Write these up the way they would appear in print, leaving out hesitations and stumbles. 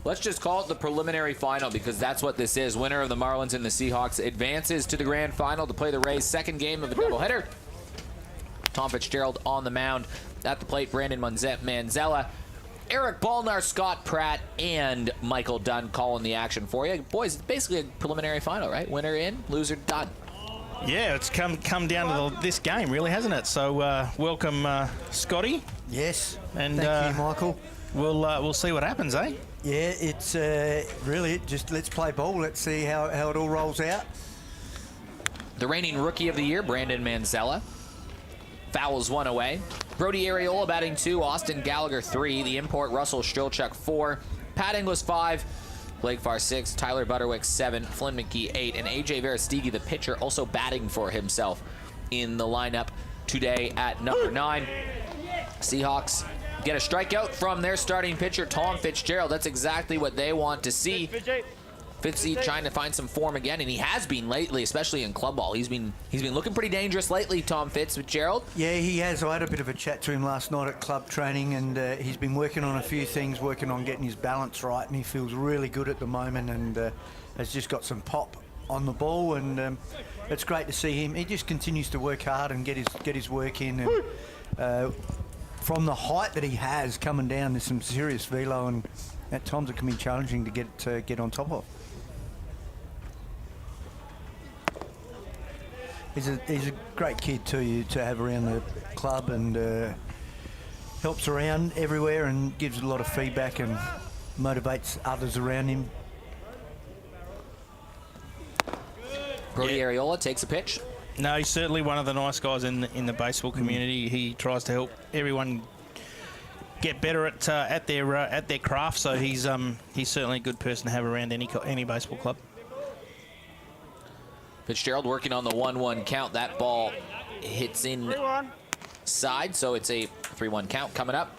Let's just call it the preliminary final because that's what this is. Winner of the Marlins and the Seahawks advances to the grand final to play the Rays' second game of a doubleheader. Tom Fitzgerald on the mound. At the plate, Brandon Manzella, Eric Ballnar, Scott Pratt, and Michael Dunn calling the action for you. Boys, it's basically a preliminary final, right? Winner in, loser done. Yeah, it's come down to this game, really, hasn't it? So welcome, Scotty. Yes. And thank you, Michael. We'll see what happens, eh? Yeah, it's really just let's play ball. Let's see how it all rolls out. The reigning Rookie of the Year, Brandon Manzella, fouls one away. Brody Arriola batting 2, Austin Gallagher 3, the import Russell Strelchuk 4, Pat Inglis 5, Blake Farr 6, Tyler Butterwick 7, Flynn McGee 8, and AJ Veristigi, the pitcher, also batting for himself in the lineup today at number 9. Seahawks get a strikeout from their starting pitcher, Tom Fitzgerald. That's exactly what they want to see. Fitzy trying to find some form again, and he has been lately, especially in club ball. He's been looking pretty dangerous lately, Tom Fitzgerald. Yeah, he has. I had a bit of a chat to him last night at club training, and he's been working on a few things, working on getting his balance right, and he feels really good at the moment, and has just got some pop on the ball, and it's great to see him. He just continues to work hard and get his work in, and from the height that he has coming down, there's some serious velo, and at times it can be challenging to get on top of. He's a great kid to have around the club, and helps around everywhere and gives a lot of feedback and motivates others around him. Brody Arriola takes a pitch. No, he's certainly one of the nice guys in the baseball community. He tries to help everyone get better at their craft. So he's certainly a good person to have around any baseball club. Fitzgerald working on the 1-1 count. That ball hits inside, so it's a 3-1 count coming up.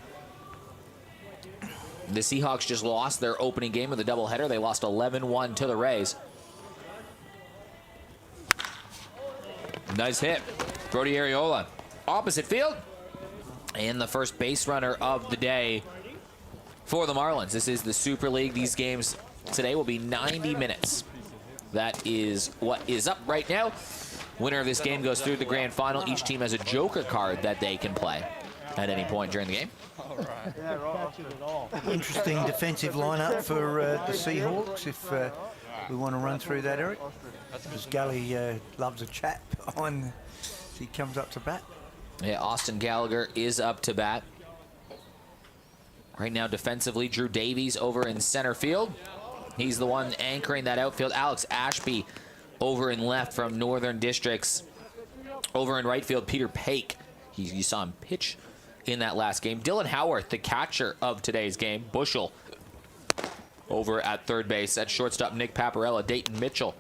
The Seahawks just lost their opening game of the doubleheader. They lost 11-1 to the Rays. Nice hit. Brody Arriola, opposite field. And the first base runner of the day for the Marlins. This is the Super League. These games today will be 90 minutes. That is what is up right now. Winner of this game goes through the grand final. Each team has a joker card that they can play at any point during the game. Interesting defensive lineup for the Seahawks, if we want to run through that, Eric. Because Gully loves a chat behind as he comes up to bat. Yeah, Austin Gallagher is up to bat. Right now defensively, Drew Davies over in center field. He's the one anchoring that outfield. Alex Ashby over in left from Northern Districts. Over in right field, Peter Pake. You saw him pitch in that last game. Dylan Howarth, the catcher of today's game. Bushel over at third base. At shortstop, Nick Paparella. Dayton Mitchell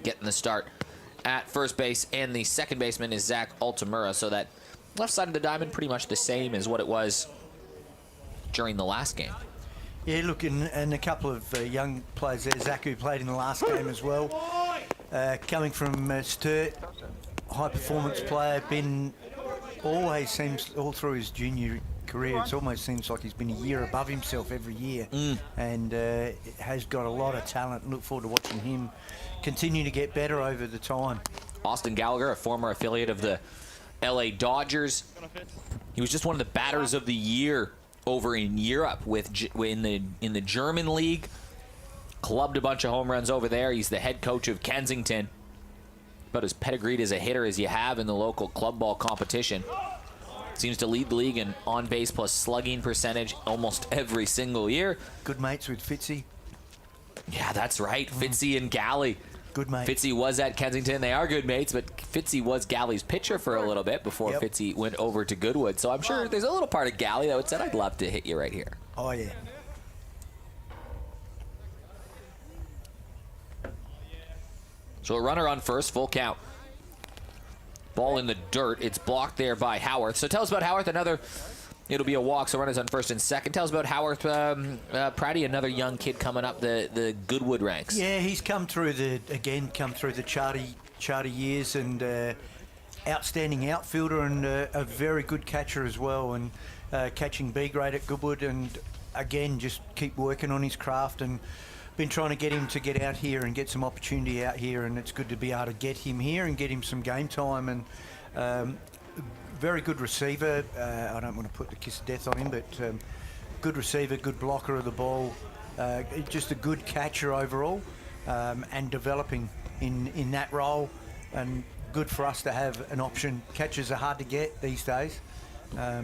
getting the start at first base. And the second baseman is Zach Altamura. So that left side of the diamond pretty much the same as what it was during the last game. Yeah, look, and a couple of young players there. Zach, who played in the last game as well. Coming from Sturt, high-performance player, been always seems, all through his junior career, it almost seems like he's been a year above himself every year. And has got a lot of talent. Look forward to watching him continue to get better over the time. Austin Gallagher, a former affiliate of the LA Dodgers. He was just one of the batters of the year over in Europe in the German league. Clubbed a bunch of home runs over there. He's the head coach of Kensington. About as pedigreed as a hitter as you have in the local club ball competition. Seems to lead the league in on-base plus slugging percentage almost every single year. Good mates with Fitzy. Yeah, that's right. Fitzy and Galley. Good mate. Fitzy was at Kensington. They are good mates, but Fitzy was Galley's pitcher for a little bit before Fitzy went over to Goodwood. So I'm sure there's a little part of Galley that would say, I'd love to hit you right here. Oh, yeah. So a runner on first, full count. Ball in the dirt. It's blocked there by Howarth. So tell us about Howarth. It'll be a walk, so runners on first and second. Tell us about Howarth, Pratty, another young kid coming up the Goodwood ranks. Yeah, he's come through the charter years, and outstanding outfielder and a very good catcher as well, and catching B grade at Goodwood, and again, just keep working on his craft, and been trying to get him to get out here and get some opportunity out here, and it's good to be able to get him here and get him some game time. And very good receiver. I don't want to put the kiss of death on him, but good receiver, good blocker of the ball, just a good catcher overall, and developing in that role, and good for us to have an option. Catchers are hard to get these days,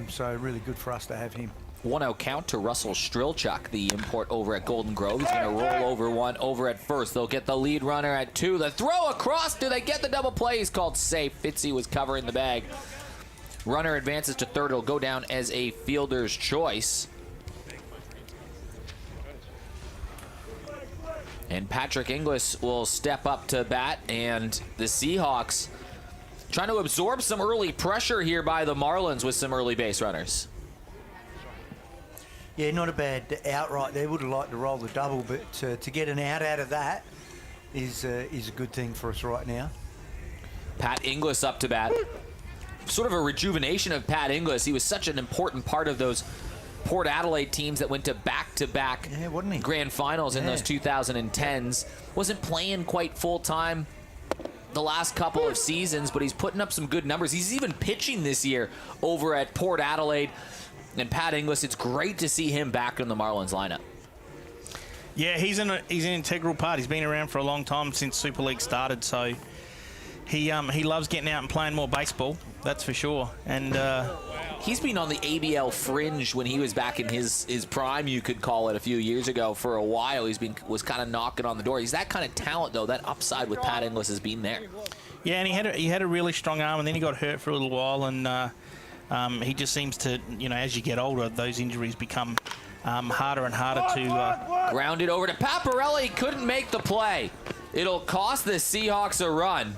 so really good for us to have him. 1-0 count to Russell Strilchuk, the import over at Golden Grove. He's going to roll over one over at first. They'll get the lead runner at 2. The throw across. Do they get the double play? He's called safe. Fitzy was covering the bag. Runner advances to third. It'll go down as a fielder's choice. And Patrick Inglis will step up to bat, and the Seahawks trying to absorb some early pressure here by the Marlins with some early base runners. Yeah, not a bad out right there. Would have liked to roll the double, but to get an out of that is a good thing for us right now. Pat Inglis up to bat. Sort of a rejuvenation of Pat Inglis. He was such an important part of those Port Adelaide teams that went to back-to-back grand finals in those 2010s. Wasn't playing quite full-time the last couple of seasons, but he's putting up some good numbers. He's even pitching this year over at Port Adelaide. And Pat Inglis, it's great to see him back in the Marlins lineup. Yeah, he's an integral part. He's been around for a long time, since Super League started, so he loves getting out and playing more baseball, that's for sure. And he's been on the ABL fringe when he was back in his prime, you could call it, a few years ago. For a while, was kind of knocking on the door. He's that kind of talent, though. That upside with Pat Inglis has been there. Yeah, and he had a really strong arm, and then he got hurt for a little while, and he just seems to, as you get older, those injuries become harder and harder to... Grounded over to Paparella. He couldn't make the play. It'll cost the Seahawks a run.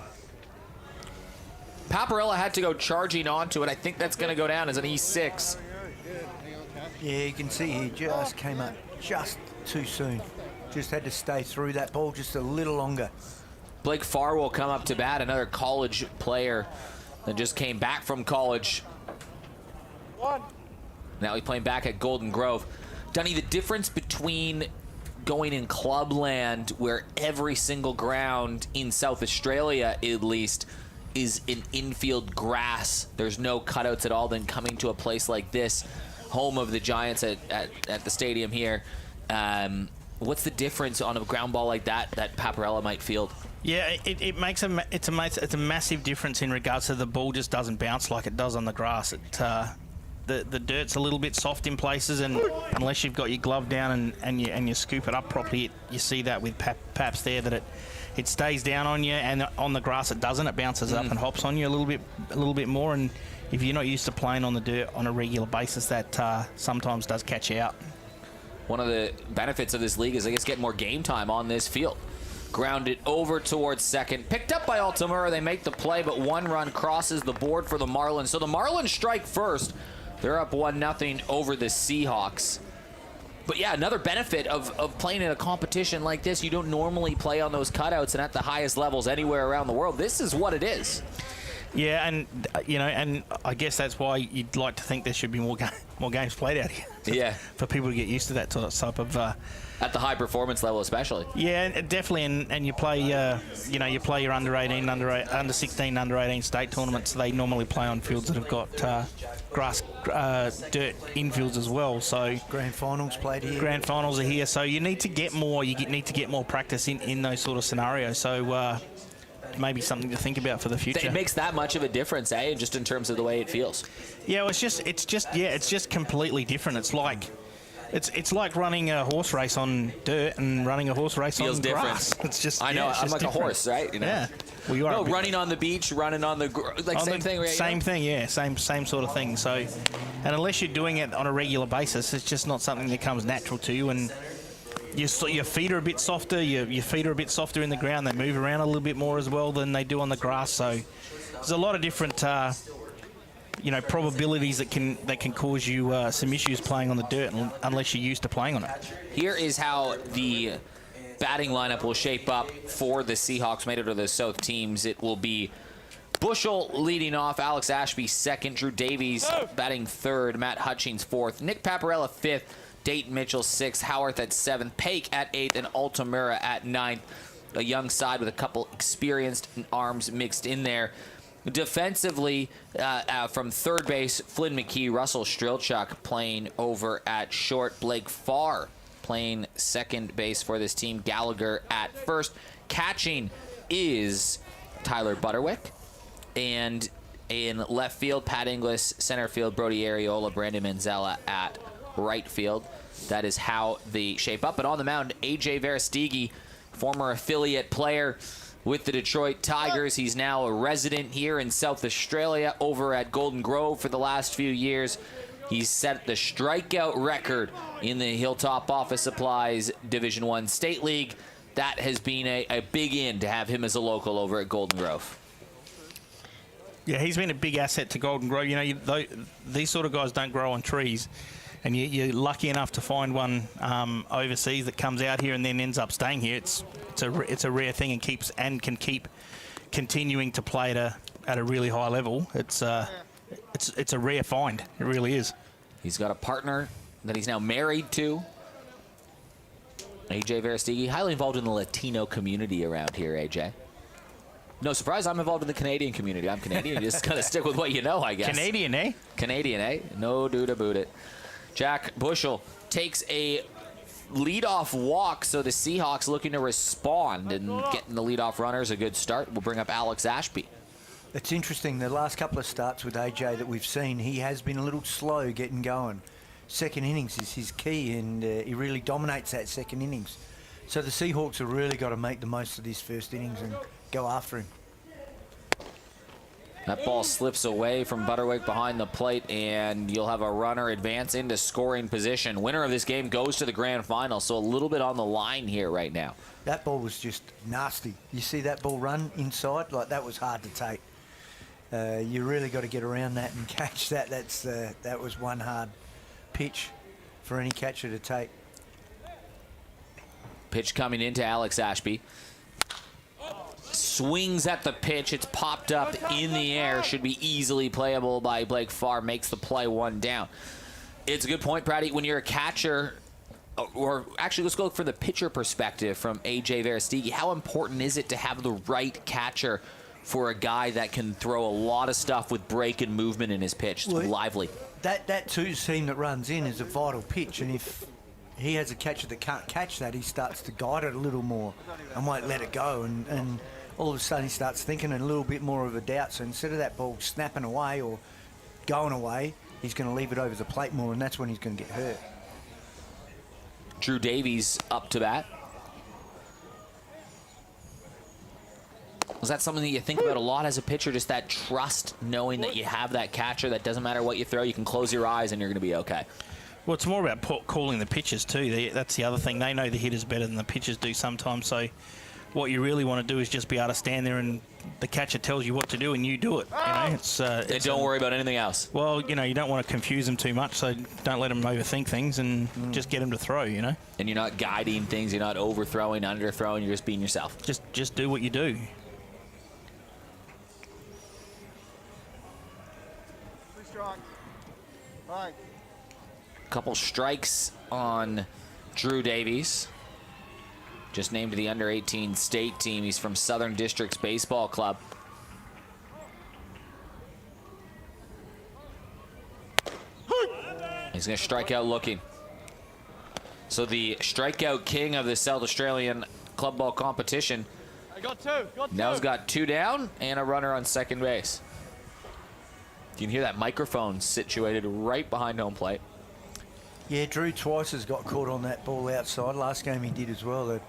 Paparella had to go charging onto it. I think that's going to go down as an E6. Yeah, you can see he just came up just too soon. Just had to stay through that ball just a little longer. Blake Farr will come up to bat, another college player that just came back from college. Now he's playing back at Golden Grove. Dunny, the difference between going in clubland, where every single ground in South Australia at least is an infield grass, there's no cutouts at all, then coming to a place like this, home of the Giants at the stadium here, what's the difference on a ground ball like that Paparella might field? Yeah, it makes it's a massive difference in regards to the ball just doesn't bounce like it does on the grass. The dirt's a little bit soft in places, and unless you've got your glove down and you scoop it up properly, you see that with Paps there, that it stays down on you, and on the grass it doesn't. It bounces up and hops on you a little bit more, and if you're not used to playing on the dirt on a regular basis, that sometimes does catch you out. One of the benefits of this league is, I guess, getting more game time on this field. Grounded over towards second. Picked up by Altamura. They make the play, but one run crosses the board for the Marlins. So the Marlins strike first. They're up 1-0 over the Seahawks. But yeah, another benefit of playing in a competition like this. You don't normally play on those cutouts and at the highest levels anywhere around the world. This is what it is. Yeah, and and I guess that's why you'd like to think there should be more games played out here. Yeah, for people to get used to that type of. At the high performance level, especially. Yeah, definitely, and you play, you play your under 18, under 16, under 18 state tournaments. They normally play on fields that have got grass, dirt infields as well. So grand finals played here. Grand finals are here, so you need to get more. Need to get more practice in those sort of scenarios. So maybe something to think about for the future. It makes that much of a difference, eh? Just in terms of the way it feels. Yeah, well, it's just completely different. It's like running a horse race on dirt and running a horse race on grass. It's just I know. Yeah, I'm like different. a horse, right? Yeah. Well, you are. No, running on the beach, running on the same thing. Right? Same thing. Yeah. Same sort of thing. So, and unless you're doing it on a regular basis, it's just not something that comes natural to you. And your feet are a bit softer. Your feet are a bit softer in the ground. They move around a little bit more as well than they do on the grass. So, there's a lot of different. Probabilities that can cause you some issues playing on the dirt unless you're used to playing on it. Here is how the batting lineup will shape up for the Seahawks made out of the South teams. It will be Bushel leading off, Alex Ashby second, Drew Davies batting third, Matt Hutchings fourth, Nick Paparella fifth, Dayton Mitchell 6th, Howarth at 7th, Pake at 8th, and Altamura at 9th. A young side with a couple experienced arms mixed in there. Defensively, from third base, Flynn McKee, Russell Strilchuk playing over at short, Blake Farr playing second base for this team, Gallagher at first. Catching is Tyler Butterwick, and in left field, Pat Inglis, center field, Brody Ariola, Brandon Manzella at right field. That is how they shape up. But on the mound, AJ Verestigi, former affiliate player with the Detroit Tigers. He's now a resident here in South Australia over at Golden Grove for the last few years. He's set the strikeout record in the Hilltop Office Supplies Division I State League. That has been a big in to have him as a local over at Golden Grove. Yeah, he's been a big asset to Golden Grove. You know, these sort of guys don't grow on trees, and you're lucky enough to find one overseas that comes out here and then ends up staying here. It's a rare thing and can keep continuing to play at a really high level. It's a rare find. It really is. He's got a partner that he's now married to. AJ Verestigi, highly involved in the Latino community around here, AJ. No surprise, I'm involved in the Canadian community. I'm Canadian. You just gotta stick with what you know, I guess. Canadian, eh? Canadian, eh? No dude about it. Jack Bushel takes a leadoff walk, so the Seahawks looking to respond and getting the leadoff runners a good start. We'll bring up Alex Ashby. It's interesting, the last couple of starts with AJ that we've seen, he has been a little slow getting going. Second innings is his key, and he really dominates that second innings. So the Seahawks have really got to make the most of this first innings and go after him. That ball slips away from Butterwick behind the plate, and you'll have a runner advance into scoring position. Winner of this game goes to the grand final, so a little bit on the line here right now. That ball was just nasty. You see that ball run inside? Like, that was hard to take. You really got to get around that and catch that. That was one hard pitch for any catcher to take. Pitch coming into Alex Ashby. Swings at the pitch. It's popped up in the air. Should be easily playable by Blake Farr. Makes the play, one down. It's a good point, Pratty. When you're a catcher, or actually let's go from the pitcher perspective from AJ Verestigi. How important is it to have the right catcher for a guy that can throw a lot of stuff with break and movement in his pitch? It's lively. That two seam that runs in is a vital pitch, and if he has a catcher that can't catch that, he starts to guide it a little more and won't let it go, and all of a sudden he starts thinking a little bit more of a doubt. So instead of that ball snapping away or going away, he's going to leave it over the plate more, and that's when he's going to get hurt. Drew Davies up to bat. Was that something that you think about a lot as a pitcher, just that trust, knowing that you have that catcher, that doesn't matter what you throw, you can close your eyes and you're going to be okay? Well, it's more about calling the pitches too. That's the other thing. They know the hitters better than the pitchers do sometimes. So what you really want to do is just be able to stand there and the catcher tells you what to do and you do it. You know, and don't worry about anything else. Well, you know, you don't want to confuse them too much, so don't let them overthink things and just get them to throw, you know. And you're not guiding things. You're not overthrowing, underthrowing. You're just being yourself. Just do what you do. Couple strikes on Drew Davies. Just named to the under-18 state team. He's from Southern Districts Baseball Club. He's going to strike out looking. So the strikeout king of the South Australian club ball competition now's got two down and a runner on second base. You can hear that microphone situated right behind home plate. Yeah, Drew twice has got caught on that ball outside. Last game he did as well. They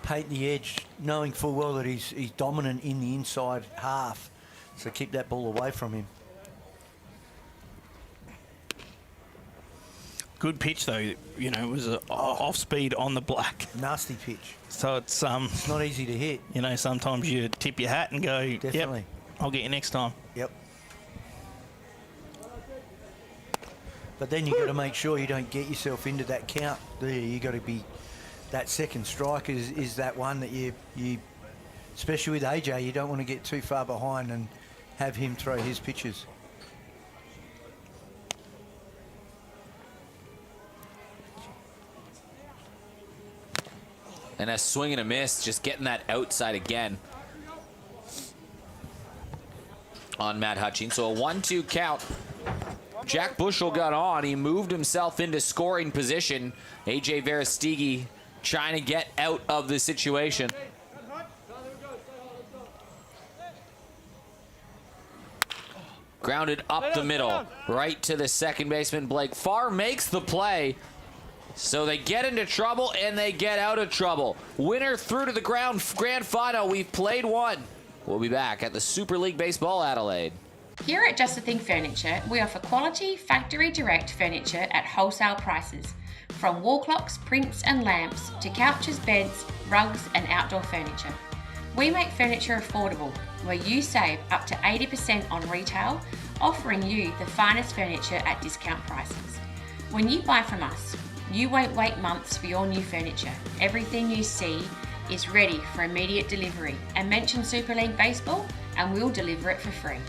paint the edge, knowing full well that he's dominant in the inside half. So keep that ball away from him. Good pitch though. You know, it was off speed on the black. Nasty pitch. So it's not easy to hit. You know, sometimes you tip your hat and go, definitely. Yep, I'll get you next time. Yep. But then you got to make sure you don't get yourself into that count. You got to be, that second strike is that one that you, especially with AJ, you don't want to get too far behind and have him throw his pitches. And a swing and a miss, just getting that outside again on Matt Hutchings. So a 1-2 count. Jack Bushel got on. He moved himself into scoring position. A.J. Verestigi trying to get out of the situation. Grounded up the middle, right to the second baseman. Blake Farr makes the play. So they get into trouble and they get out of trouble. Winner through to the grand final. We've played one. We'll be back at the Super League Baseball Adelaide. Here at Just the Thing Furniture, we offer quality, factory direct furniture at wholesale prices. From wall clocks, prints and lamps to couches, beds, rugs and outdoor furniture. We make furniture affordable, where you save up to 80% on retail, offering you the finest furniture at discount prices. When you buy from us, you won't wait months for your new furniture. Everything you see is ready for immediate delivery, and mention Super League Baseball and we'll deliver it for free.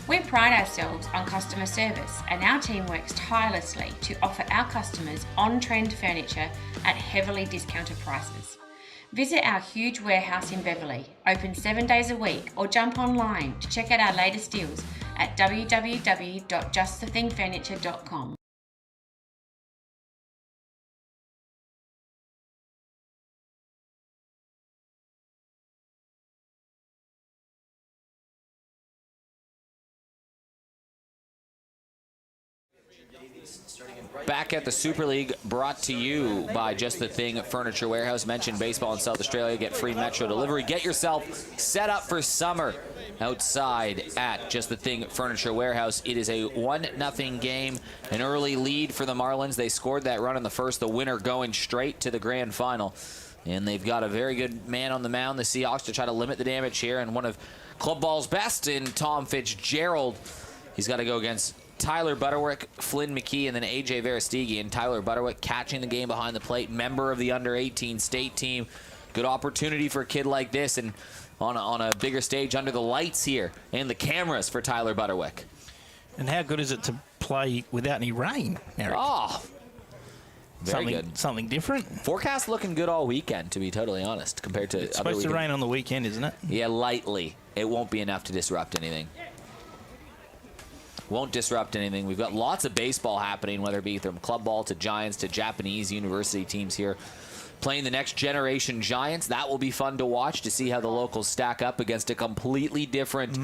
We pride ourselves on customer service, and our team works tirelessly to offer our customers on-trend furniture at heavily discounted prices. Visit our huge warehouse in Beverley, open 7 days a week, or jump online to check out our latest deals at www.justthethingfurniture.com. Back at the Super League, brought to you by Just the Thing Furniture Warehouse. Mention baseball in South Australia, get free Metro delivery. Get yourself set up for summer outside at Just the Thing Furniture Warehouse. It is a 1-0 game, an early lead for the Marlins. They scored that run in the first, the winner going straight to the grand final. And they've got a very good man on the mound, the Seahawks, to try to limit the damage here. And one of club ball's best in Tom Fitzgerald. He's got to go against Tyler Butterwick, Flynn McKee, and then A.J. Verestigi. And Tyler Butterwick catching the game behind the plate, member of the under-18 state team. Good opportunity for a kid like this, and on a bigger stage under the lights here and the cameras for Tyler Butterwick. And how good is it to play without any rain, Eric? Oh, very good. Something different. Forecast looking good all weekend, to be totally honest, compared to It's other supposed to weekends. rain on the weekend, isn't it? Yeah, lightly. It won't be enough to disrupt anything. Won't disrupt anything. We've got lots of baseball happening, whether it be from club ball to Giants to Japanese university teams here playing the next generation Giants. That will be fun to watch, to see how the locals stack up against a completely different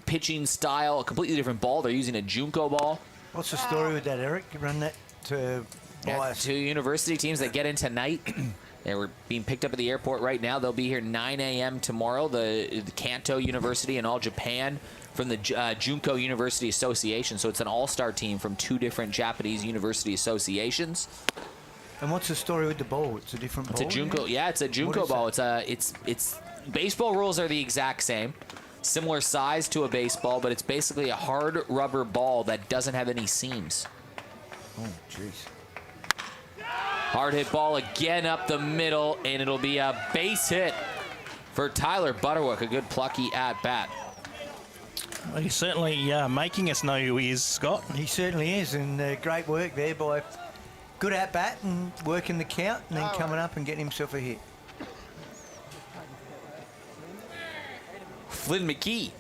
pitching style, a completely different ball. They're using a Junko ball. What's the story with that, Eric? You run that to Two university teams that get in tonight. They were being picked up at the airport right now. They'll be here 9 a.m. tomorrow. The Kanto University and All Japan from the Junko University Association. So it's an all-star team from two different Japanese university associations. And what's the story with the ball? It's a different ball. It's a Junko. Yeah, it's a Junko ball. It's baseball rules are the exact same. Similar size to a baseball, but it's basically a hard rubber ball that doesn't have any seams. Oh, jeez. Hard hit ball again up the middle, and it'll be a base hit for Tyler Butterwick. A good plucky at-bat. Well, he's certainly making us know who he is, Scott. He certainly is, and great work there by good at-bat and working the count and then coming up and getting himself a hit. Flynn McKee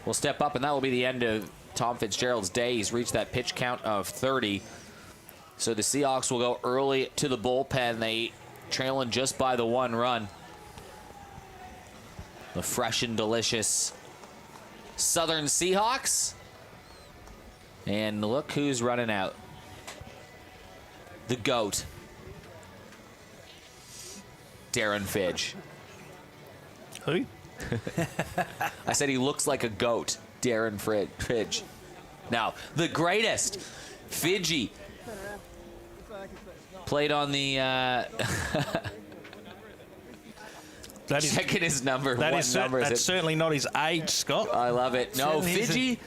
will step up, and that will be the end of Tom Fitzgerald's day. He's reached that pitch count of 30. So the Seahawks will go early to the bullpen. They trailing just by the 1 run. The fresh and delicious Southern Seahawks. And look who's running out. The GOAT. Darren Fidge. Who? I said he looks like a goat. Darren Fidge. Now, the greatest. Fidgy. Played on the... checking his number. That's certainly not his age, Scott. I love it. No, Certainly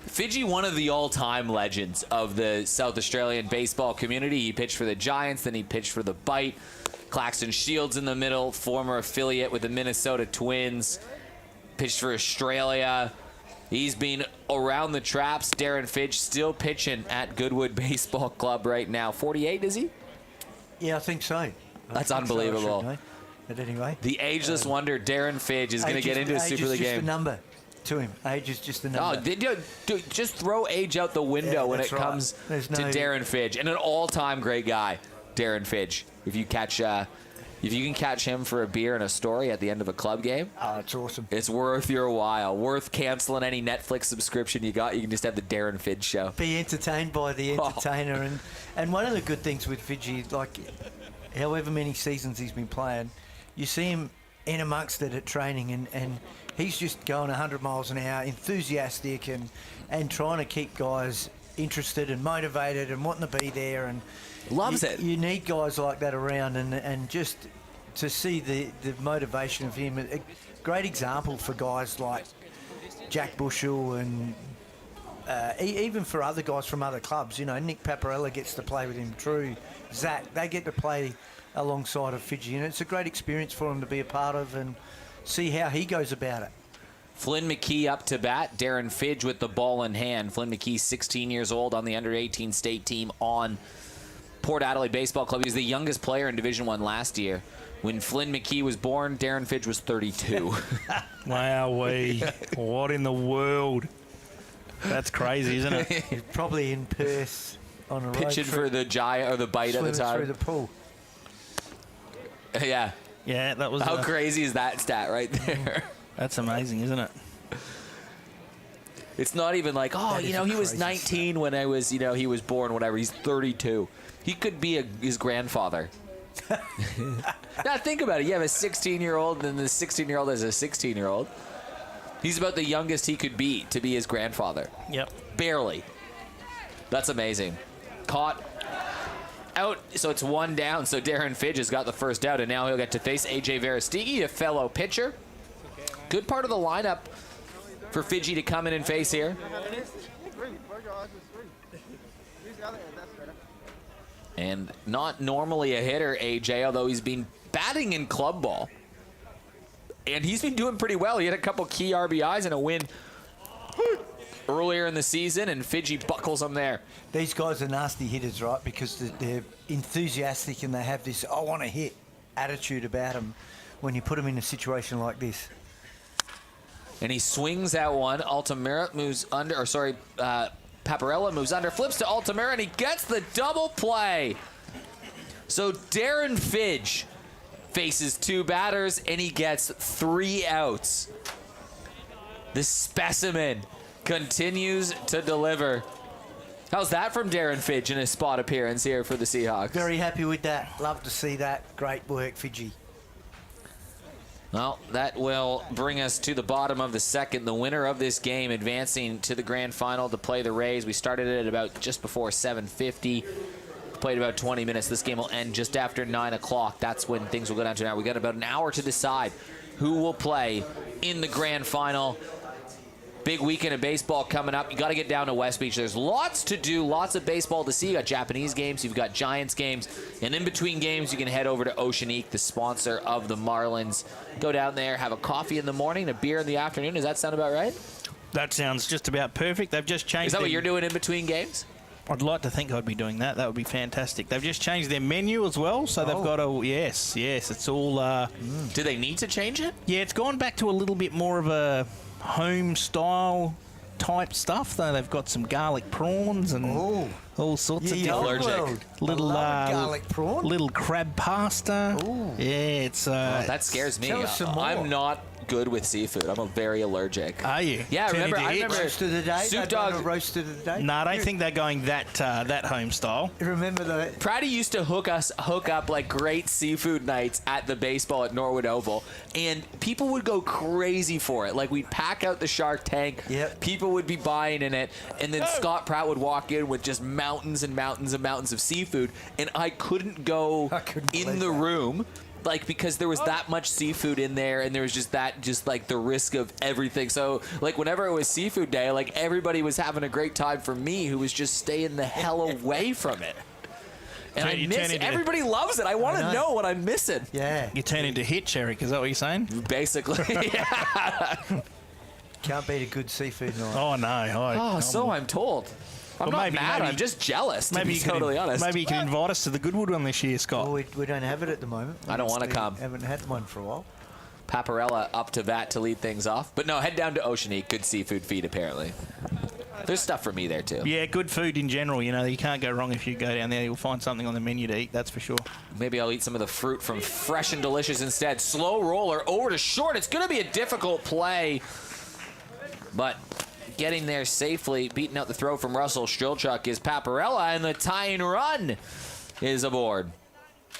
Fidgy, one of the all-time legends of the South Australian baseball community. He pitched for the Giants, then he pitched for the Bite. Claxton Shields in the middle, former affiliate with the Minnesota Twins. Pitched for Australia. He's been around the traps. Darren Fidge still pitching at Goodwood Baseball Club right now. 48, is he? Yeah, I think so. That's I think so, I unbelievable. should know. But anyway. The ageless wonder, Darren Fidge, is going to get into a Super League Age is just game. a number to him. Age is just a Oh, number. just throw age out the window when it that's right. comes There's to no- Darren Fidge, and an all-time great guy, Darren Fidge. If you can catch him for a beer and a story at the end of a club game, Oh, it's awesome. it's worth your while. Worth canceling any Netflix subscription you got. You can just have the Darren Fidge show. Be entertained by the entertainer. And one of the good things with Fidji, like however many seasons he's been playing, you see him in amongst it at training, and he's just going 100 miles an hour, enthusiastic and trying to keep guys interested and motivated and wanting to be there. And Loves it. You need guys like that around, and just to see the motivation of him. A great example for guys like Jack Bushell and even for other guys from other clubs. You know, Nick Paparella gets to play with him, Drew, Zach, they get to play alongside of Fidji, and it's a great experience for him to be a part of and see how he goes about it. Flynn McKee up to bat. Darren Fidge with the ball in hand. Flynn McKee, 16 years old, on the under-18 state team on Port Adelaide Baseball Club. He was the youngest player in Division I last year. When Flynn McKee was born, Darren Fidge was 32. Wowee. What in the world? That's crazy, isn't it? He's probably in Perth on a road Pitching trip, for the giant or the bite at the swimming time. through the pool. Yeah. Yeah, that was. How crazy is that stat right there? That's amazing, isn't it? It's not even like, oh, That is you know, a he was crazy 19 when I was, he was born, whatever. He's 32. He could be his grandfather. Now think about it. You have a 16-year-old, and the 16-year-old is a 16-year-old. He's about the youngest he could be to be his grandfather. Yep. Barely. That's amazing. Caught. Out, so it's one down. So Darren Fidge has got the first out, and now he'll get to face AJ Veristigi, a fellow pitcher. Good part of the lineup for Fidji to come in and face here. And not normally a hitter, AJ, although he's been batting in club ball. And he's been doing pretty well. He had a couple key RBIs and a win earlier in the season, and Fidji buckles them there. These guys are nasty hitters, right? Because they're enthusiastic and they have this "I want to hit" attitude about them when you put them in a situation like this. And he swings at one. Altamira moves under, Paparella moves under, flips to Altamira, and he gets the double play. So Darren Fidge faces two batters, and he gets 3 outs. The specimen continues to deliver. How's that from Darren Fidge in his spot appearance here for the Seahawks? Very happy with that. Love to see that. Great work, Fidji. Well, that will bring us to the bottom of the second. The winner of this game advancing to the grand final to play the Rays. We started it at about just before 7:50. Played about 20 minutes. This game will end just after 9 o'clock. That's when things will go down to now. We got about an hour to decide who will play in the grand final. Big weekend of baseball coming up. You got to get down to West Beach. There's lots to do, lots of baseball to see. You got Japanese games, you've got Giants games, and in between games, you can head over to Oceanique, the sponsor of the Marlins. Go down there, have a coffee in the morning, a beer in the afternoon. Does that sound about right? That sounds just about perfect. They've just changed. Is that what you're doing in between games? I'd like to think I'd be doing that. That would be fantastic. They've just changed their menu as well, so they've got a yes. It's all. Do they need to change it? Yeah, it's gone back to a little bit more of a home style type stuff. Though they've got some garlic prawns and all sorts of Yeah, allergic. world. little I love garlic prawn. little crab pasta. Ooh. Yeah, it's. That scares me. Tell us some more. I'm not good with seafood. I'm very allergic. Are you? Yeah, Turn remember. into I itch? remember. Roast of the day. Soup They've done Dog. a roast of the day. No, I don't think they're going that home style. Remember the Pratty used to hook up like great seafood nights at the baseball at Norwood Oval, and people would go crazy for it. Like we'd pack out the Shark Tank, Yep. people would be buying in it, and then Scott Pratt would walk in with just mountains and mountains and mountains of seafood, and I couldn't go couldn't in believe the that. room. Like, because there was that much seafood in there, and there was just like the risk of everything. So, like, whenever it was seafood day, like, everybody was having a great time for me, who was just staying the hell away from it. And I You miss turn it. into- Everybody loves it. I want to know. know what I'm missing. yeah. You turn into Hitch, Eric. Is that what you're saying? Basically. Yeah. Can't beat a good seafood night. Oh no. Oh, so I'm told. I'm not mad. I'm just jealous, to be totally honest. Maybe you can invite us to the Goodwood one this year, Scott. Well, we don't have it at the moment. I don't want to come. Haven't had one for a while. Paparella up to bat to lead things off. But no, head down to Oceanique. Good seafood feed, apparently. There's stuff for me there, too. Yeah, good food in general. You know, you can't go wrong if you go down there. You'll find something on the menu to eat, that's for sure. Maybe I'll eat some of the fruit from Fresh and Delicious instead. Slow roller over to short. It's going to be a difficult play. But getting there safely, beating out the throw from Russell Strilchuk is Paparella, and the tying run is aboard.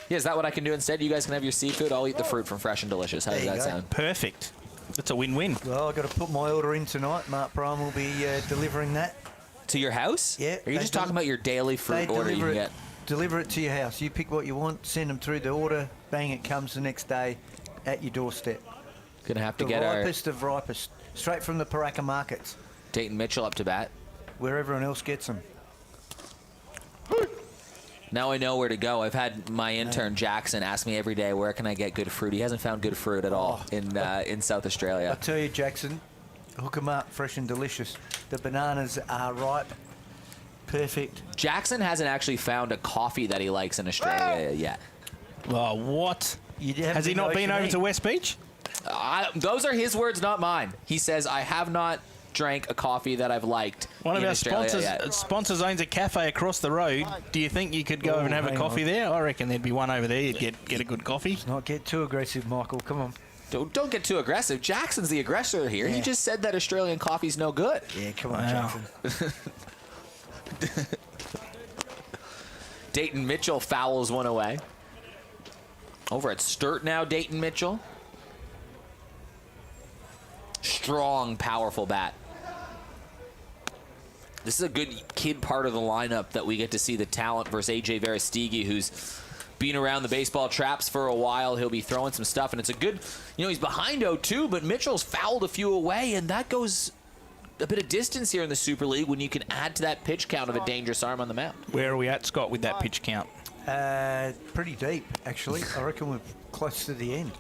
Yeah, is that what I can do instead? You guys can have your seafood. I'll eat the fruit from Fresh and Delicious. How does that sound? Perfect. That's a win-win. Well, I've got to put my order in tonight. Mark Prime will be delivering that. To your house? Yeah. Are you just talking about your daily fruit order you can get? Deliver it to your house. You pick what you want, send them through the order, bang, it comes the next day at your doorstep. Gonna have to the get ripest of ripest. Straight from the Paraka markets. Dayton Mitchell up to bat. Where everyone else gets them. Now I know where to go. I've had my intern Jackson ask me every day, where can I get good fruit? He hasn't found good fruit at all in South Australia. I'll tell you, Jackson, hook them up, Fresh and Delicious. The bananas are ripe, perfect. Jackson hasn't actually found a coffee that he likes in Australia yet. Oh, what? Has he not been over to West Beach? Those are his words, not mine. He says, I have not drank a coffee that I've liked. One of our sponsors owns a cafe across the road. Do you think you could go over and have a coffee there? I reckon there'd be one over there. You'd get a good coffee. Let's not get too aggressive, Michael. Come on. Don't get too aggressive. Jackson's the aggressor here. Yeah. He just said that Australian coffee's no good. Yeah, come on, Jackson. Dayton Mitchell fouls one away. Over at Sturt now, Dayton Mitchell. Strong, powerful bat. This is a good kid part of the lineup that we get to see the talent versus AJ Verestigi, who's been around the baseball traps for a while. He'll be throwing some stuff, and it's a good, he's behind 0-2, but Mitchell's fouled a few away, and that goes a bit of distance here in the Super League when you can add to that pitch count of a dangerous arm on the mound. Where are we at, Scott, with that pitch count? Pretty deep, actually. I reckon we're close to the end.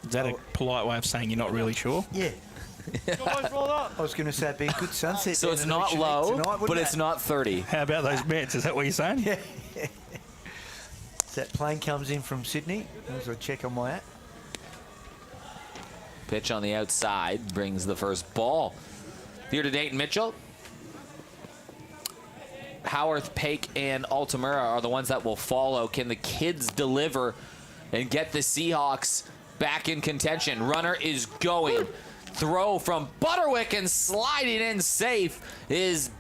Is that a polite way of saying you're not really sure? Yeah. I was going to say it'd be a good sunset. So it's not low, tonight, but it's not 30. How about those bets? Is that what you're saying? Yeah. That plane comes in from Sydney. There's a check on my app. Pitch on the outside brings the first ball. Here to Dayton Mitchell. Howarth, Paik, and Altamura are the ones that will follow. Can the kids deliver and get the Seahawks back in contention? Runner is going. Throw from Butterwick, and sliding in safe is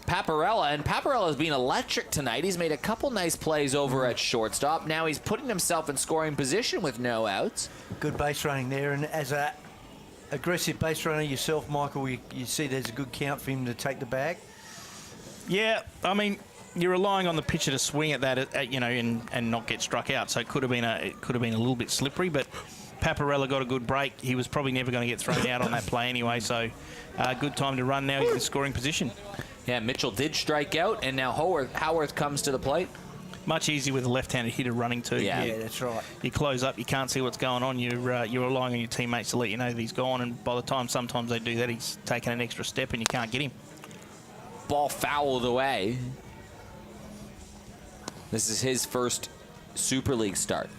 Paparella. And Paparella's been electric tonight. He's made a couple nice plays over at shortstop. Now he's putting himself in scoring position with no outs. Good base running there, and as a aggressive base runner yourself, Michael, you see there's a good count for him to take the bag. Yeah, I mean, you're relying on the pitcher to swing at that, and not get struck out. So it could have been a little bit slippery, but Paparella got a good break. He was probably never going to get thrown out on that play anyway. So good time to run now. He's in scoring position. Yeah, Mitchell did strike out, and now Howarth comes to the plate. Much easier with a left-handed hitter running too. Yeah, that's right. You close up, you can't see what's going on. You're relying on your teammates to let you know that he's gone, and by the time sometimes they do that, he's taken an extra step and you can't get him. Ball fouled away. This is his first Super League start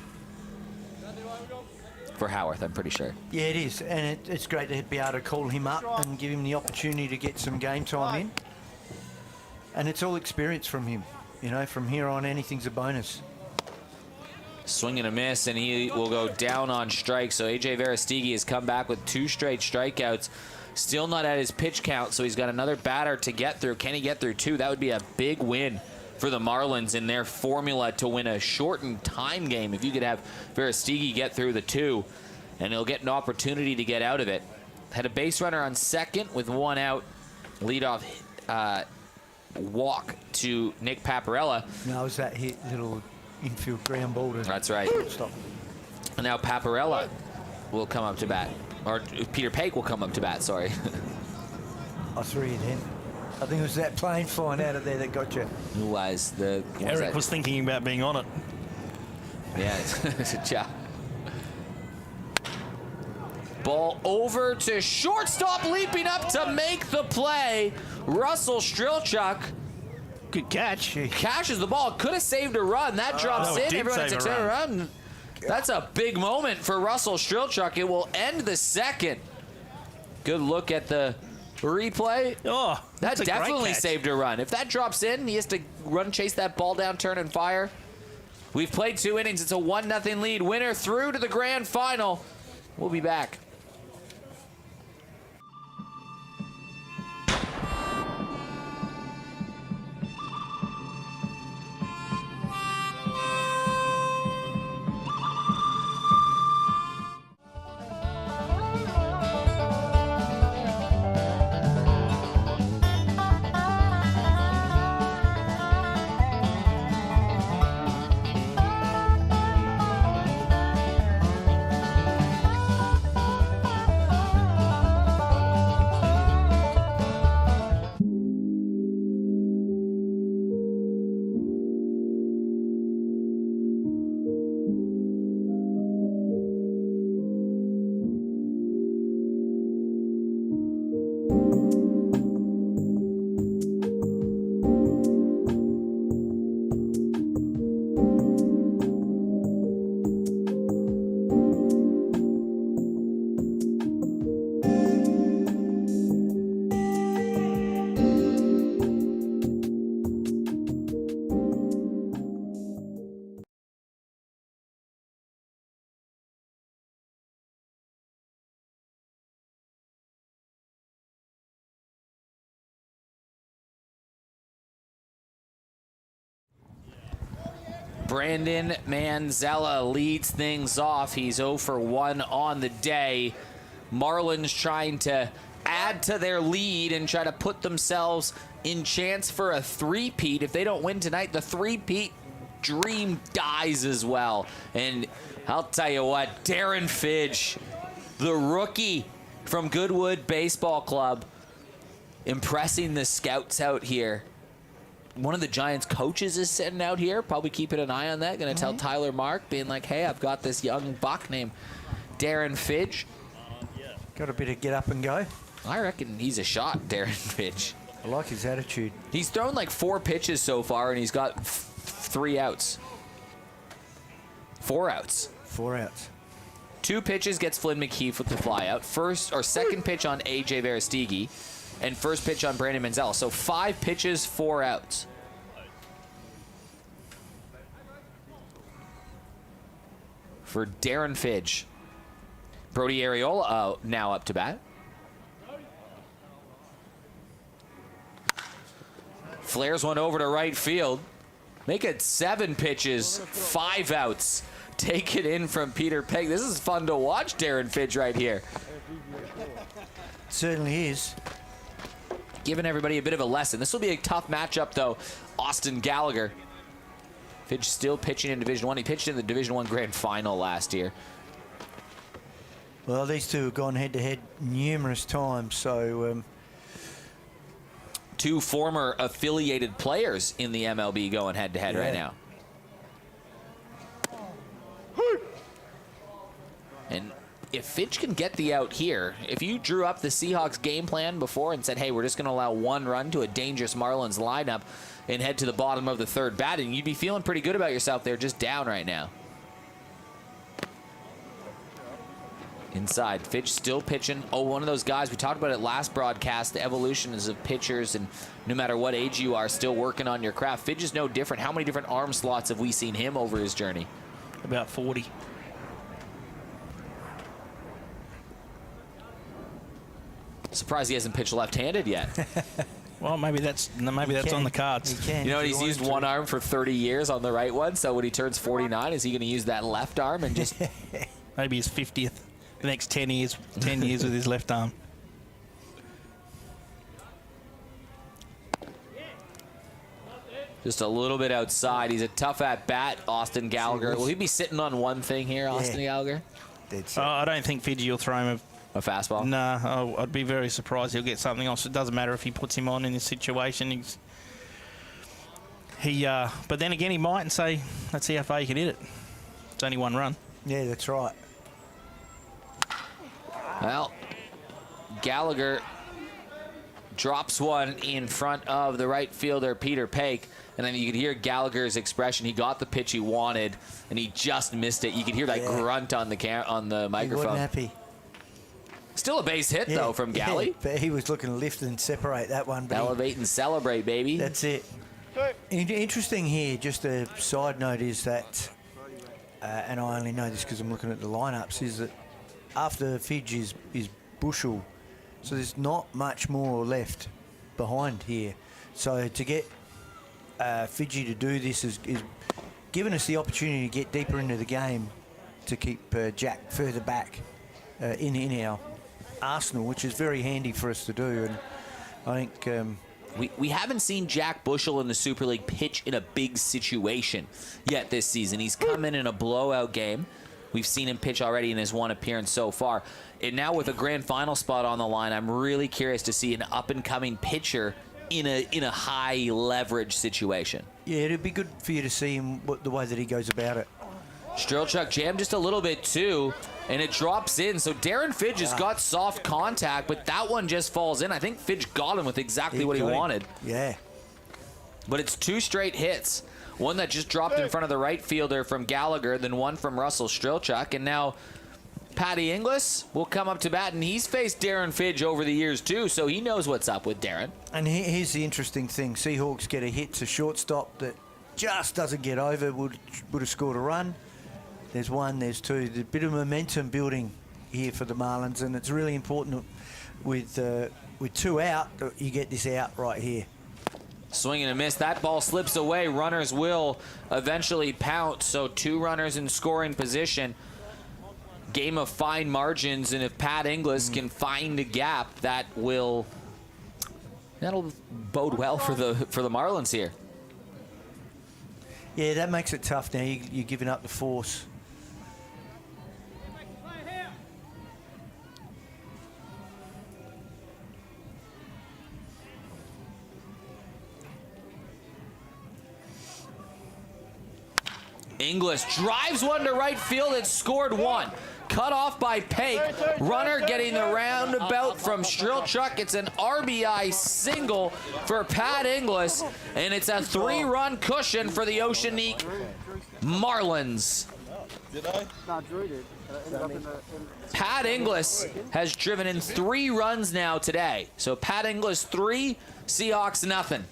for Howarth, I'm pretty sure. Yeah, it is, and it's great to be able to call him up and give him the opportunity to get some game time in. And it's all experience from him. From here on, anything's a bonus. Swing and a miss, and he will go down on strike. So AJ Verestigi has come back with 2 straight strikeouts. Still not at his pitch count, so he's got another batter to get through. Can he get through 2? That would be a big win for the Marlins in their formula to win a shortened time game. If you could have Verestigi get through the 2, and he'll get an opportunity to get out of it. Had a base runner on second with 1 out. Leadoff walk to Nick Paparella. No, it was that little infield ground ball. That's right. Stop. And now Paparella will come up to bat. Or Peter Paik will come up to bat, sorry. I threw you then. I think it was that plane flying out of there that got you. Who was the... Eric was thinking about being on it. Yeah, it's a job. Ball over to shortstop, leaping up to make the play. Russell Strelchuk Good catch. catches the ball. Could have saved a run. That drops no, it in. did Everyone save takes a a run. That's a big moment for Russell Strelchuk. It will end the second. Good look at the replay. Oh, That that's a great definitely catch. saved a run. If that drops in, he has to run, chase that ball down, turn, and fire. We've played 2 innings. It's a 1-0 lead. Winner through to the grand final. We'll be back. Brandon Manzella leads things off. He's 0 for 1 on the day. Marlins trying to add to their lead and try to put themselves in chance for a three-peat. If they don't win tonight, the three-peat dream dies as well. And I'll tell you what, Darren Fidge, the rookie from Goodwood Baseball Club, impressing the scouts out here. One of the Giants coaches is sitting out here, probably keeping an eye on that. Going to tell Tyler Mark, being like, hey, I've got this young buck named Darren Fidge. Got a bit of get up and go. I reckon he's a shot, Darren Fidge. I like his attitude. He's thrown like 4 pitches so far, and he's got 3 outs. 4 outs. 4 outs. 2 pitches gets Flynn McKeith with the fly out. Second pitch on AJ Verestigi. And first pitch on Brandon Manzella. So 5 pitches, 4 outs. For Darren Fidge. Brody Ariola now up to bat. Flares one over to right field. Make it 7 pitches, 5 outs. Take it in from Peter Pegg. This is fun to watch, Darren Fidge right here. Certainly is. Giving everybody a bit of a lesson. This will be a tough matchup, though. Austin Gallagher. Fidge still pitching in Division I. He pitched in the Division I Grand Final last year. Well, these two have gone head-to-head numerous times, so... 2 former affiliated players in the MLB going head-to-head right now. And if Fidge can get the out here, if you drew up the Seahawks game plan before and said, hey, we're just going to allow 1 run to a dangerous Marlins lineup and head to the bottom of the 3rd batting, you'd be feeling pretty good about yourself there, just down right now. Inside, Fidge still pitching. Oh, one of those guys, we talked about it last broadcast, the evolution is of pitchers, and no matter what age you are, still working on your craft. Fidge is no different. How many different arm slots have we seen him over his journey? About 40. Surprised he hasn't pitched left-handed yet. Well, maybe that's on the cards. He can. You know what? He's used one arm for 30 years on the right one, so when he turns 49, is he going to use that left arm and just... Maybe his 50th. The next 10 years with his left arm. Just a little bit outside. He's a tough at-bat, Austin Gallagher. Will he be sitting on one thing here, Austin Gallagher? I don't think Fidge will throw him A fastball? No, I'd be very surprised he'll get something else. It doesn't matter if he puts him on in this situation. But then again, he might and say, let's see how far you can hit it. It's only 1 run. Yeah, that's right. Well, Gallagher drops one in front of the right fielder, Peter Paik. And then you could hear Gallagher's expression. He got the pitch he wanted, and he just missed it. You could hear that grunt on the microphone. He wasn't happy. Still a base hit, though, from Gally. Yeah, but he was looking to lift and separate that one. But Elevate and celebrate, baby. That's it. Interesting here, just a side note is that, and I only know this because I'm looking at the lineups, is that after Fidge is Bushel, so there's not much more left behind here. So to get Fidge to do this is giving us the opportunity to get deeper into the game to keep Jack further back in our arsenal, which is very handy for us to do. And I think we haven't seen Jack Bushel in the Super League pitch in a big situation yet this season. He's come in a blowout game. We've seen him pitch already in his one appearance so far. And now with a grand final spot on the line, I'm really curious to see an up-and-coming pitcher in a high leverage situation. Yeah, it'd be good for you to see him the way that he goes about it. Strelchuk jammed just a little bit too, and it drops in. So Darren Fidge has got soft contact, but that one just falls in. I think Fidge got him with exactly what he wanted. Yeah. But it's 2 straight hits. One that just dropped in front of the right fielder from Gallagher, then one from Russell Strelchuk, and now Patty Inglis will come up to bat, and he's faced Darren Fidge over the years too, so he knows what's up with Darren. And here's the interesting thing. Seahawks get a hit to shortstop that just doesn't get over, would have scored a run. There's one, there's two. There's a bit of momentum building here for the Marlins, and it's really important with 2 out that you get this out right here. Swing and a miss. That ball slips away. Runners will eventually pounce, so 2 runners in scoring position. Game of fine margins, and if Pat Inglis can find a gap, that'll bode well for the Marlins here. Yeah, that makes it tough now. You're giving up the force. Inglis drives one to right field. It scored 1. Cut off by Paik. Runner getting the roundabout from Strelchuk. It's an RBI single for Pat Inglis, and it's a 3-run cushion for the Oceanique Marlins. Pat Inglis has driven in 3 runs now today. So Pat Inglis 3, Seahawks nothing.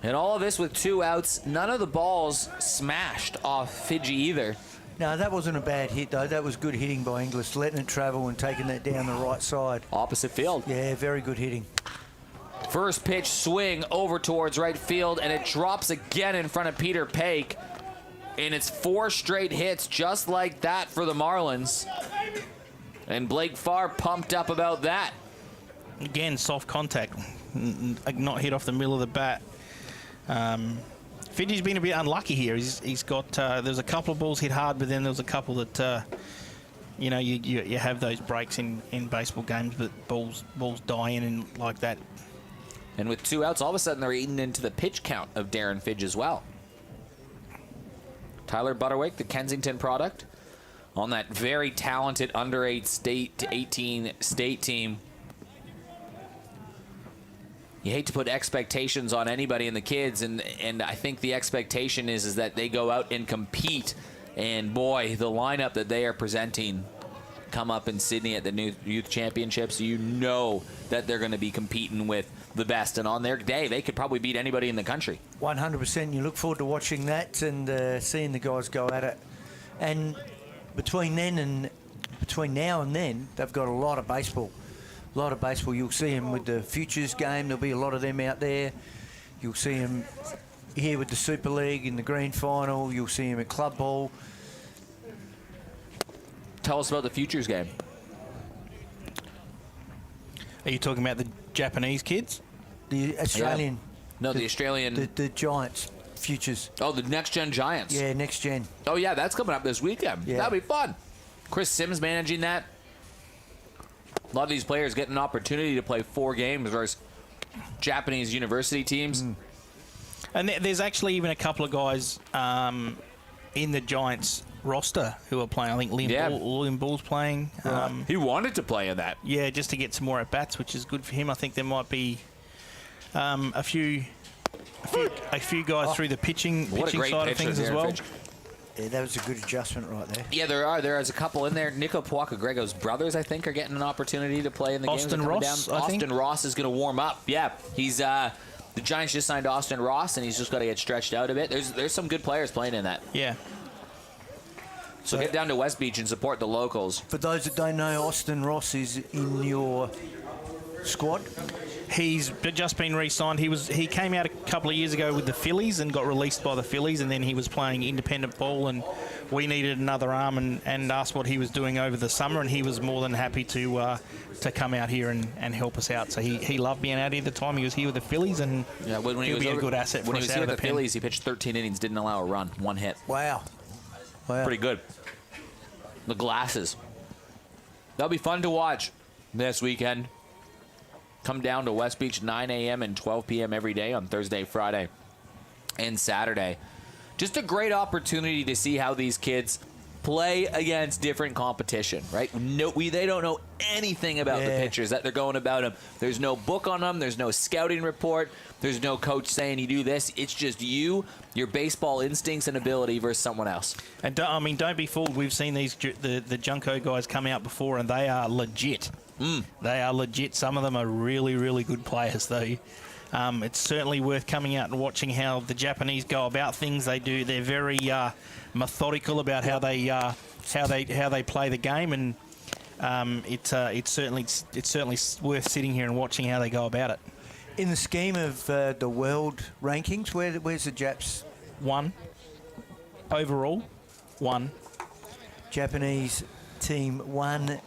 And all of this with 2 outs. None of the balls smashed off Fidge either. No, that wasn't a bad hit, though. That was good hitting by Inglis, letting it travel and taking that down the right side. Opposite field. Yeah, very good hitting. First pitch swing over towards right field, and it drops again in front of Peter Paik. And it's 4 straight hits just like that for the Marlins. And Blake Farr pumped up about that. Again, soft contact. Not hit off the middle of the bat. Fidge's been a bit unlucky here. He's got there's a couple of balls hit hard, but then there's a couple that you have those breaks in baseball games, but balls die in and like that. And with 2 outs, all of a sudden they're eating into the pitch count of Darren Fidge as well. Tyler Butterwick, the Kensington product, on that very talented under 18 state team. You hate to put expectations on anybody in the kids, and I think the expectation is that they go out and compete. And boy, the lineup that they are presenting come up in Sydney at the new youth championships, you know that they're going to be competing with the best. And on their day, they could probably beat anybody in the country. 100%. You look forward to watching that and seeing the guys go at it. And between now and then, they've got a lot of baseball. A lot of baseball. You'll see them with the Futures game. There'll be a lot of them out there. You'll see them here with the Super League in the grand final. You'll see them at club ball. Tell us about the Futures game. Are you talking about the Japanese kids? The Australian. Yeah. No, the Australian. The Giants Futures. Oh, the Next Gen Giants. Yeah, Next Gen. Oh, yeah, that's coming up this weekend. Yeah. That'll be fun. Chris Sims managing that. A lot of these players get an opportunity to play 4 games versus Japanese university teams. And there's actually even a couple of guys in the Giants roster who are playing. I think Liam Bull's playing. He wanted to play in that. Yeah, just to get some more at-bats, which is good for him. I think there might be a few guys through the pitching side of things as well. Yeah, that was a good adjustment right there. Yeah, there is a couple in there. Nico Puaka-Grego's brothers, I think, are getting an opportunity to play in the Austin games. Ross, I think. Austin Ross is going to warm up. Yeah, he's the Giants just signed Austin Ross, and he's just got to get stretched out a bit. There's some good players playing in that. Yeah. So get down to West Beach and support the locals. For those that don't know, Austin Ross is in your squad. He's just been re-signed. He came out a couple of years ago with the Phillies and got released by the Phillies, and then he was playing independent ball, and we needed another arm and asked what he was doing over the summer, and he was more than happy to come out here and help us out. So he loved being out here the time he was here with the Phillies, and when he he'll was be a good asset for us. When he was here with the Phillies, he pitched 13 innings, didn't allow a run, 1 hit. Wow. Pretty good. The glasses. That'll be fun to watch this weekend. Come down to West Beach 9 a.m. and 12 p.m. every day on Thursday, Friday, and Saturday. Just a great opportunity to see how these kids play against different competition, right? They don't know anything about the pitchers that they're going about them. There's no book on them. There's no scouting report. There's no coach saying you do this. It's just your baseball instincts and ability versus someone else. And don't be fooled. We've seen the Junko guys come out before, and they are legit. They are legit. Some of them are really, really good players, though. It's certainly worth coming out and watching how the Japanese go about things. They're very methodical about how they play the game, and it's certainly worth sitting here and watching how they go about it. In the scheme of the world rankings, where's the Japs? 1 overall. 1 Japanese team 1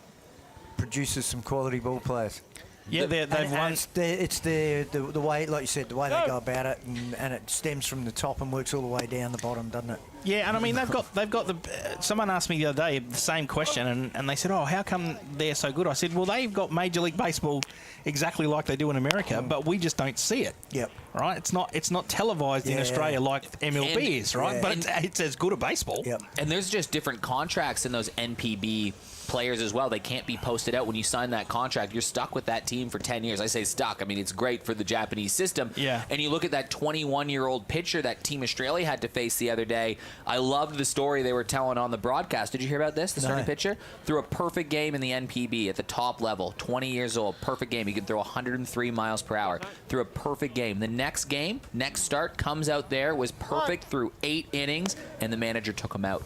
produces some quality ball players. Yeah, they've won. It's the way, like you said, the way they go about it, and it stems from the top and works all the way down the bottom, doesn't it? Yeah, and I mean they've got the. Someone asked me the other day the same question, and they said, "Oh, how come they're so good?" I said, "Well, they've got Major League Baseball exactly like they do in America, but we just don't see it." Yep. Right? It's not televised in Australia like MLB is, right? But it's as good a baseball. Yep. And there's just different contracts in those NPB players as well. They can't be posted out. When you sign that contract, you're stuck with that team for 10 years. I say stuck. I mean, it's great for the Japanese system. Yeah. And you look at that 21-year-old pitcher that Team Australia had to face the other day. I loved the story they were telling on the broadcast. Did you hear about this? The starting pitcher threw a perfect game in the NPB at the top level. 20 years old. Perfect game. He could throw 103 miles per hour. Threw a perfect game. The next start, comes out there, was perfect through 8 innings, and the manager took him out.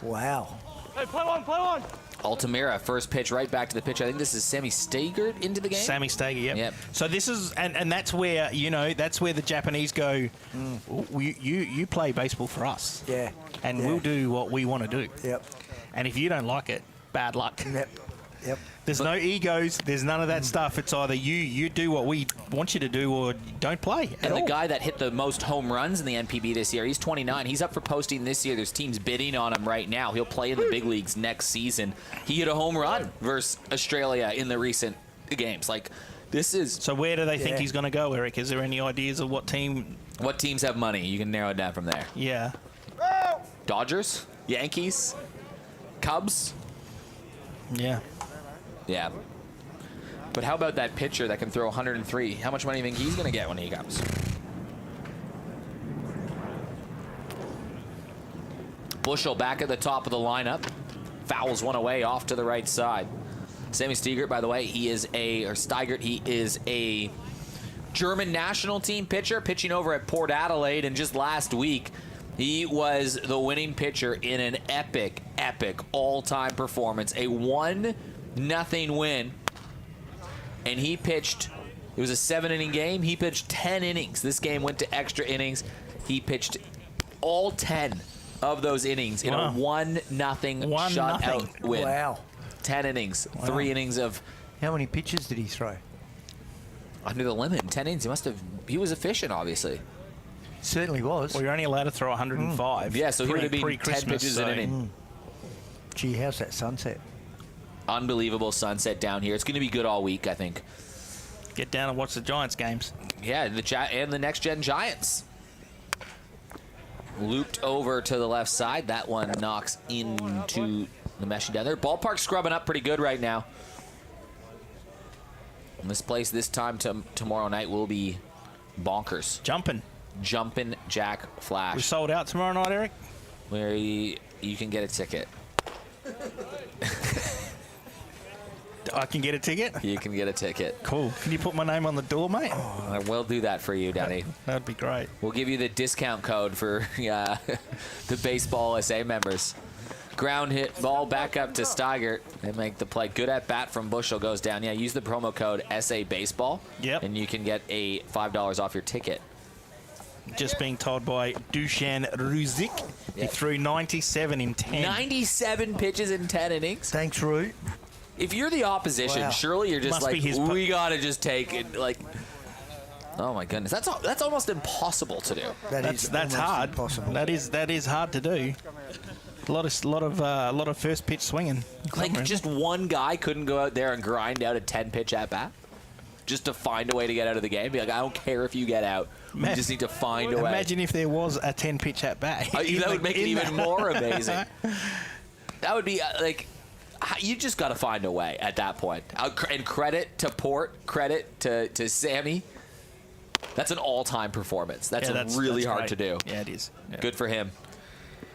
Wow. Hey, play one. Altamira, first pitch right back to the pitcher. I think this is Sammy Stagert into the game. Sammy Stagert, yep. So this is, and that's where, that's where the Japanese go, you play baseball for us. Yeah. And we'll do what we want to do. Yep. And if you don't like it, bad luck. Yep. There's no egos. There's none of that stuff. It's either you do what we want you to do or don't play at all. And the guy that hit the most home runs in the NPB this year, he's 29. He's up for posting this year. There's teams bidding on him right now. He'll play in the big leagues next season. He hit a home run versus Australia in the recent games. Like, this is... So where do they think he's going to go, Eric? Is there any ideas of what team... What teams have money? You can narrow it down from there. Yeah. Dodgers? Yankees? Cubs? Yeah. Yeah. But how about that pitcher that can throw 103? How much money do you think he's going to get when he comes? Bushel back at the top of the lineup. Fouls one away off to the right side. Sammy Stagert, by the way, he is a German national team pitcher pitching over at Port Adelaide. And just last week, he was the winning pitcher in an epic all-time performance. A 1-0 win. And he pitched, it was a 7-inning game. He pitched 10 innings. This game went to extra innings. He pitched all 10 of those innings in a 1-0 shutout win. Wow. 10 innings. Wow. 3 innings of... How many pitches did he throw? Under the limit. 10 innings. He was efficient, obviously. Certainly was. Well, you're only allowed to throw 105. Yeah, so he would have been 10 pitches in an inning. Gee, how's that sunset? Unbelievable sunset down here. It's going to be good all week, I think. Get down and watch the Giants games. Yeah, and the next-gen Giants. Looped over to the left side. That one knocks into the meshing down there. Ballpark's scrubbing up pretty good right now. And this place this time tomorrow night will be bonkers. Jumping Jack Flash. We sold out tomorrow night, Eric. Where you can get a ticket. I can get a ticket? You can get a ticket. Cool. Can you put my name on the door, mate? I will do that for you, Danny. That'd be great. We'll give you the discount code for the Baseball SA members. Ground hit ball back up to Steigert. They make the play. Good at bat from Bushel goes down. Yeah, use the promo code SA Baseball. Yep. And you can get a $5 off your ticket. Just being told by Dusan Ruzik, he threw 97 in 10. 97 pitches in 10 innings. Thanks, Root. If you're the opposition, Wow. surely you're just Must be his we got to just take it. Like, oh my goodness, that's almost impossible to do. That's almost hard. impossible. That is hard to do. A lot of first pitch swinging. Like, just one guy couldn't go out there and grind out a 10-pitch at bat, just to find a way to get out of the game. Be like, I don't care if you get out. We just need to find a way. Imagine if there was a 10-pitch at bat. That would make it even more amazing. That would be like, you just got to find a way at that point. And credit to Port, credit to Sammy. That's an all-time performance. That's really hard to do. Yeah, it is. Yeah. Good for him.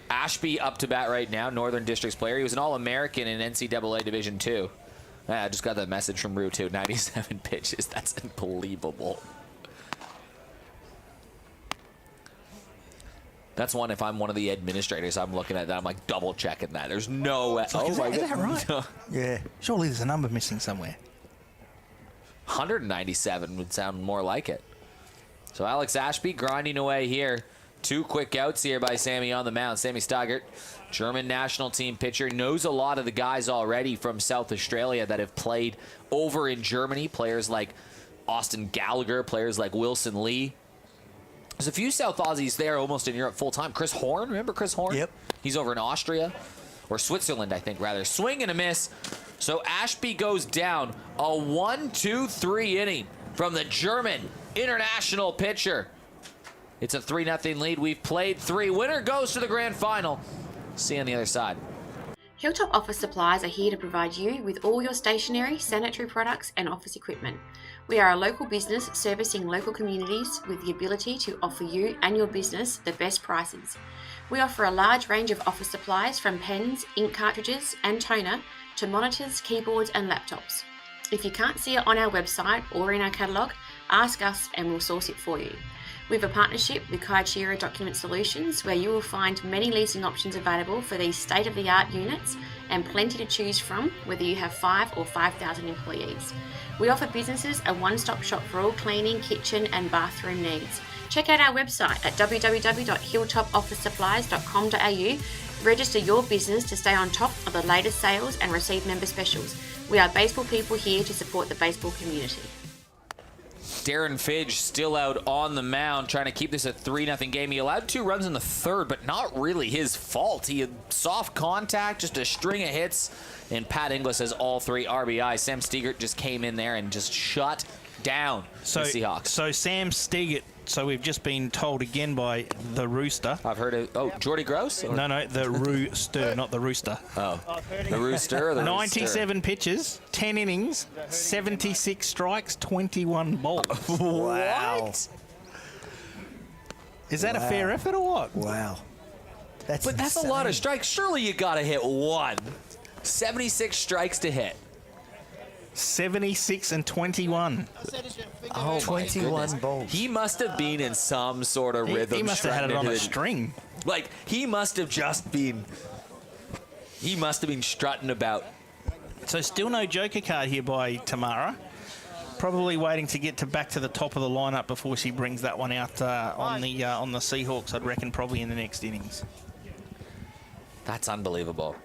Ashby up to bat right now, Northern Districts player. He was an All-American in NCAA Division II. I just got that message from Rue, too. 97 pitches. That's unbelievable. That's one, if I'm one of the administrators, I'm looking at that. I'm like double-checking that. There's no way. Like, is that right? Yeah. Surely there's a number missing somewhere. 197 would sound more like it. So Alex Ashby grinding away here. 2 quick outs here by Sammy on the mound. Sammy Steigert, German national team pitcher, knows a lot of the guys already from South Australia that have played over in Germany. Players like Austin Gallagher, players like Wilson Lee. There's a few South Aussies there almost in Europe full-time. Chris Horn, remember Chris Horn? Yep. He's over in Austria, or Switzerland, I think, rather. Swing and a miss. So Ashby goes down. A 1-2-3 inning from the German international pitcher. It's a 3-0 lead. We've played 3. Winner goes to the grand final. See you on the other side. Hilltop Office Supplies are here to provide you with all your stationery, sanitary products and office equipment. We are a local business servicing local communities with the ability to offer you and your business the best prices. We offer a large range of office supplies from pens, ink cartridges and toner to monitors, keyboards and laptops. If you can't see it on our website or in our catalogue, ask us and we'll source it for you. We have a partnership with Kaishira Document Solutions where you will find many leasing options available for these state-of-the-art units and plenty to choose from whether you have 5 or 5,000 employees. We offer businesses a one-stop shop for all cleaning, kitchen and bathroom needs. Check out our website at www.hilltopofficesupplies.com.au. Register your business to stay on top of the latest sales and receive member specials. We are baseball people here to support the baseball community. Darren Fidge still out on the mound, trying to keep this a 3-0 game. He allowed 2 runs in the third, but not really his fault. He had soft contact, just a string of hits, and Pat Inglis has all 3 RBI. Sam Steigert just came in there and just shut down the Seahawks. So Sam Steigert, so we've just been told again by the Rooster. I've heard of, Jordy Gross? Or? No, the Rooster, not the Rooster. Oh, the Rooster or the 97 pitches, 10 innings, 76 strikes, 21 balls. Wow. Is that a fair effort or what? Wow. That's a lot of strikes. Surely you got to hit 1. 76 strikes to hit. 76 and 21. Oh, 21 balls. He must have been in some sort of rhythm. He must have had it on a string. Like, he must have been strutting about. So still no Joker card here by Tamara. Probably waiting to get back to the top of the lineup before she brings that one out on the Seahawks, I'd reckon, probably in the next innings. That's unbelievable.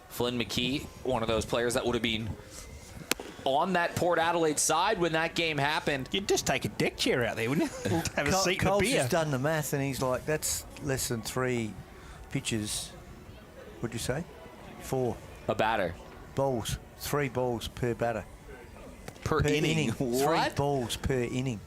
Flynn McKee, one of those players that would have been on that Port Adelaide side when that game happened. You'd just take a deck chair out there, wouldn't you? Have a seat and a Cole's beer. just done the math and he's like, that's less than 3 pitches. What'd you say? 4 A batter. balls. 3 balls per batter. Per inning. 3 What? balls per inning.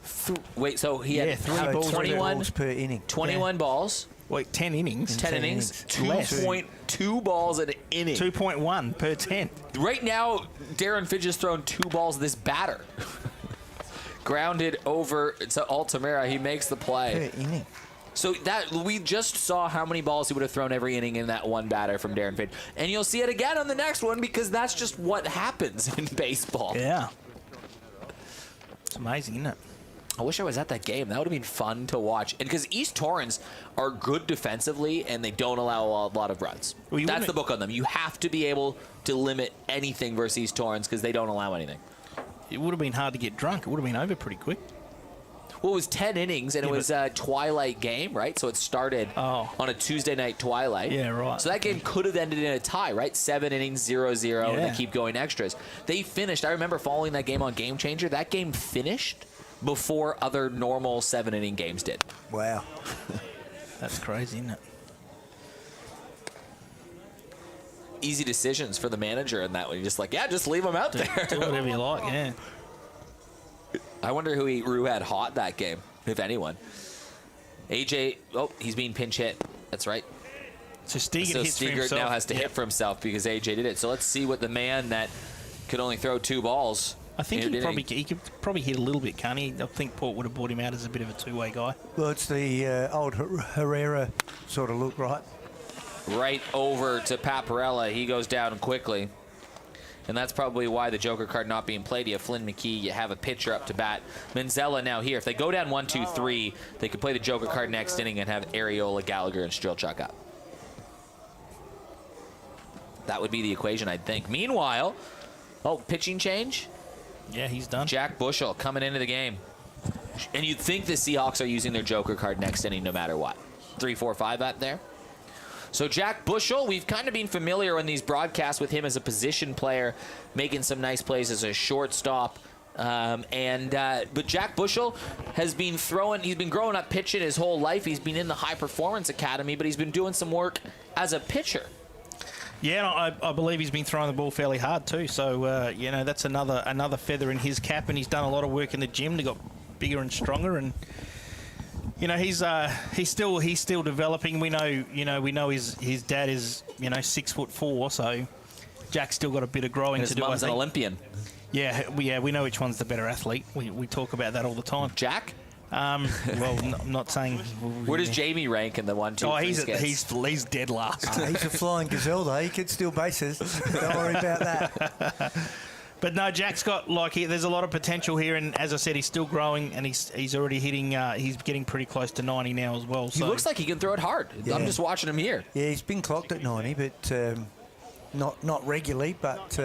Wait, so he had 3 balls 21 balls per inning. 21 balls. Wait, 10 innings? 10 innings, Less. 2.2 balls an inning. 2.1 per 10. Right now, Darren Fidge has thrown 2 balls this batter. Grounded over to Altamira. He makes the play. Per inning. So that we just saw how many balls he would have thrown every inning in that one batter from Darren Fidge. And you'll see it again on the next one because that's just what happens in baseball. Yeah. It's amazing, isn't it? I wish I was at that game. That would have been fun to watch. And because East Torrens are good defensively and they don't allow a lot of runs. Well, that's the book on them. You have to be able to limit anything versus East Torrens because they don't allow anything. It would have been hard to get drunk. It would have been over pretty quick. Well, it was 10 innings, and it was a twilight game, right? So it started on a Tuesday night twilight. Yeah, right. So that game could have ended in a tie, right? 7 innings, 0-0, and Yeah. they keep going extras. They finished. I remember following that game on Game Changer. That game finished before other normal 7-inning games did. Wow. That's crazy, isn't it? Easy decisions for the manager in that one. You're just like, yeah, just leave them out there. Do whatever you like, yeah. I wonder who had hot that game, if anyone. AJ, he's being pinch hit. That's right. So Steger hits for Steger himself. now has to hit for himself because AJ did it. So let's see what the man that could only throw 2 balls. I think he could probably hit a little bit, can't he? I think Port would have brought him out as a bit of a two-way guy. Well, it's the old Herrera sort of look, right? Right over to Paparella. He goes down quickly. And that's probably why the Joker card not being played. You have Flynn McKee. You have a pitcher up to bat. Manzella now here. If they go down 1-2-3, they could play the Joker card next inning and have Areola, Gallagher, and Strelchuk up. That would be the equation, I'd think. Meanwhile, pitching change. Yeah, he's done. Jack Bushell coming into the game. And you'd think the Seahawks are using their Joker card next inning no matter what. 3, 4, 5 out there. So Jack Bushell, we've kind of been familiar in these broadcasts with him as a position player, making some nice plays as a shortstop. But Jack Bushell has been he's been growing up pitching his whole life. He's been in the High Performance Academy, but he's been doing some work as a pitcher. Yeah, I believe he's been throwing the ball fairly hard too. So that's another feather in his cap, and he's done a lot of work in the gym to got bigger and stronger. And he's still developing. We know his dad is 6'4", so Jack's still got a bit of growing to do. His mom's an Olympian. Yeah, we know which one's the better athlete. We talk about that all the time. Jack? I'm not saying. Where does Jamie rank in the 1-2-3 he's dead last. He's a flying gazelle, though. He could steal bases. Don't worry about that. But no, Jack's got there's a lot of potential here, and as I said, he's still growing, and he's already hitting. He's getting pretty close to 90 now as well. So. He looks like he can throw it hard. Yeah. I'm just watching him here. Yeah, he's been clocked at 90, but not regularly. But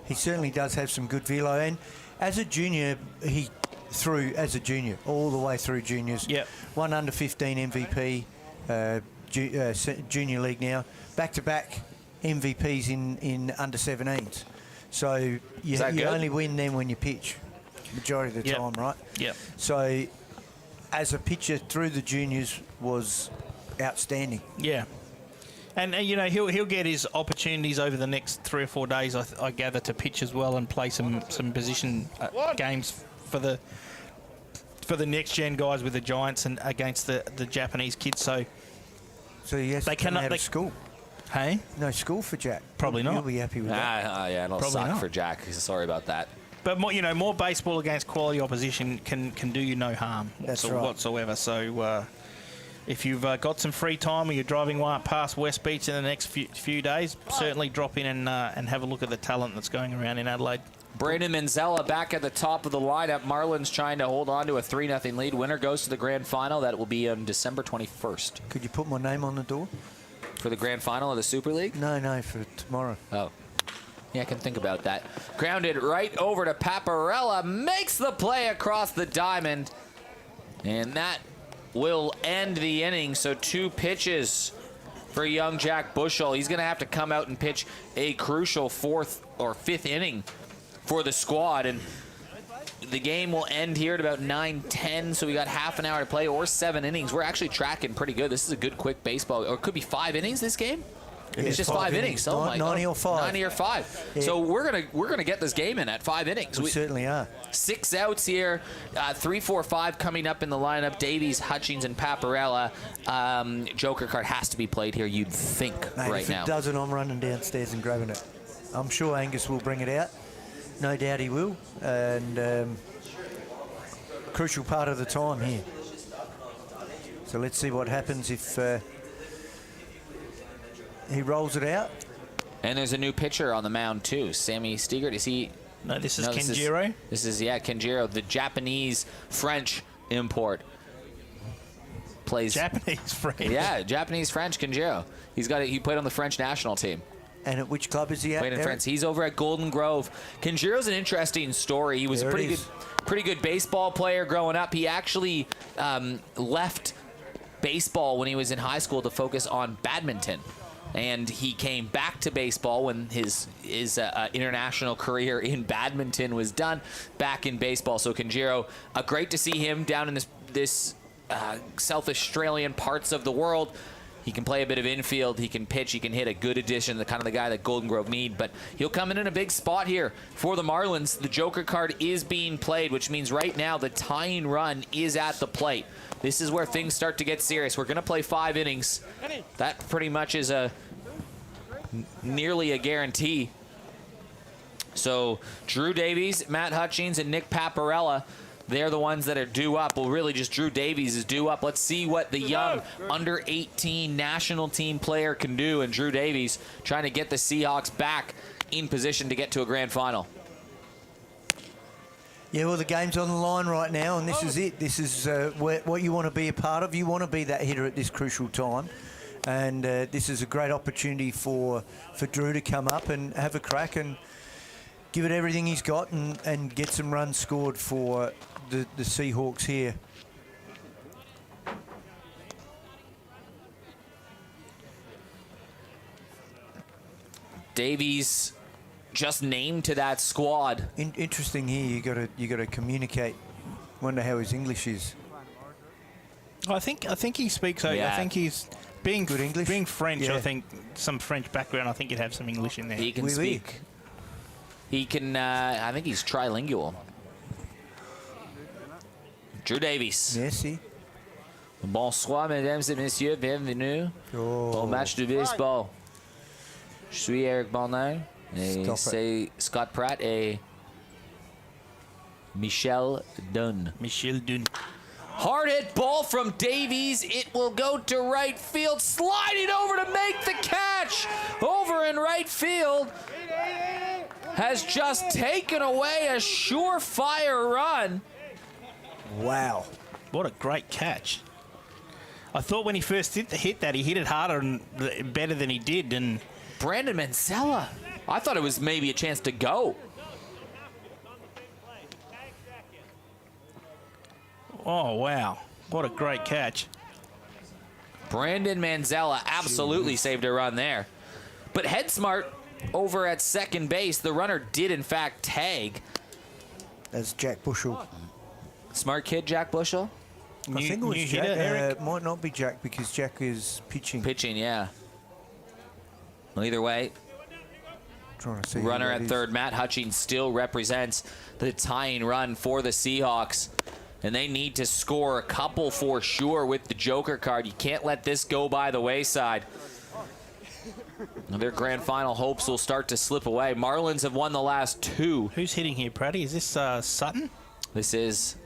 he certainly does have some good velo. And as a junior, he threw as a junior all the way through juniors. Yep. Won under 15 MVP, junior league now. Back-to-back MVPs in under 17s. So you only win them when you pitch, majority of the time, right? Yep. So as a pitcher through the juniors was outstanding. Yeah. And he'll get his opportunities over the next 3 or 4 days, I gather, to pitch as well and play some position games for the next gen guys with the Giants and against the Japanese kids. So he has to come out of school. Hey? No school for Jack. Probably not. He'll be happy with that. Yeah, it'll suck for Jack. Sorry about that. But more baseball against quality opposition can do you no harm whatsoever. So if you've got some free time or you're driving past West Beach in the next few days, certainly drop in and have a look at the talent that's going around in Adelaide. Brandon Manzella back at the top of the lineup. Marlins trying to hold on to a 3-0 lead. Winner goes to the grand final. That will be on December 21st. Could you put my name on the door? For the grand final of the Super League? No, for tomorrow. Oh. Yeah, I can think about that. Grounded right over to Paparella. Makes the play across the diamond. And that will end the inning. So 2 pitches for young Jack Bushell. He's going to have to come out and pitch a crucial 4th or 5th inning for the squad. And the game will end here at about 9:10, so we got half an hour to play or 7 innings. We're actually tracking pretty good. This is a good quick baseball. Or it could be 5 innings this game. It's just 5 innings. Oh my 90 God. or 5. 90 or 5. Yeah. So we're gonna get this game in at 5 innings. We certainly are. 6 outs here. 3, 4, 5 coming up in the lineup. Davies, Hutchings, and Paparella. Joker card has to be played here, you'd think, Mate, right if now. it doesn't, I'm running downstairs and grabbing it. I'm sure Angus will bring it out. No doubt he will. And crucial part of the time here. So let's see what happens if he rolls it out. And there's a new pitcher on the mound, too. Sammy Stigert, is he... No, this is No, Kenjiro. This is Kenjiro, the Japanese-French import. Plays... Japanese French. Yeah, Japanese-French Kenjiro. He played on the French national team. And at which club is he at? Played in Eric? France. He's over at Golden Grove. Kenjiro's an interesting story. He was There a it pretty good baseball player growing up. He actually left baseball when he was in high school to focus on badminton. And he came back to baseball when his international career in badminton was done, back in baseball. So Kenjiro, great to see him down in this South Australian parts of the world. He can play a bit of infield. He can pitch. He can hit. A good addition, the kind of the guy that Golden Grove need. But he'll come in a big spot here for the Marlins. The Joker card is being played, which means right now the tying run is at the plate. This is where things start to get serious. We're going to play 5 innings. That pretty much is nearly a guarantee. So Drew Davies, Matt Hutchings, and Nick Paparella, they're the ones that are due up. Well, really just Drew Davies is due up. Let's see what the young under-18 national team player can do. And Drew Davies trying to get the Seahawks back in position to get to a grand final. Yeah, well, the game's on the line right now, and this is it. This is what you want to be a part of. You want to be that hitter at this crucial time. And this is a great opportunity for Drew to come up and have a crack and give it everything he's got and get some runs scored for the Seahawks here. Davies just named to that squad. Interesting here. You got to communicate. Wonder how his English is. I think he speaks. Yeah. I think he's being Good English? Being French. Yeah. I think some French background. I think he'd have some English in there. He can Oui, oui. speak. He can, I think he's trilingual. Drew Davies. Merci. Bonsoir, mesdames et messieurs. Bienvenue au match de baseball. Je suis Eric Bonner. Et Stop it. c'est Scott Pratt et Michel Dunn. Michel Dunn. Hard hit ball from Davies. It will go to right field. Sliding over to make the catch. Over in right field. Has just taken away a surefire run. Wow. What a great catch. I thought when he first hit that, he hit it harder and better than he did. And Brandon Mansella. I thought it was maybe a chance to go. oh, wow. What a great catch. Brandon Manzella absolutely saved a run there. But Head Smart over at second base, the runner did in fact tag. That's Jack Bushell. Smart kid, Jack Bushell. I think it was new Jack. hitter, Eric? Might not be Jack because Jack is pitching. Pitching, yeah. Well, either way, Trying to see who runner that at is. third, Matt Hutchings still represents the tying run for the Seahawks. And they need to score a couple for sure with the Joker card. You can't let this go by the wayside. Their grand final hopes will start to slip away. Marlins have won the last 2. Who's hitting here, Praddy? Is this Sutton? This is...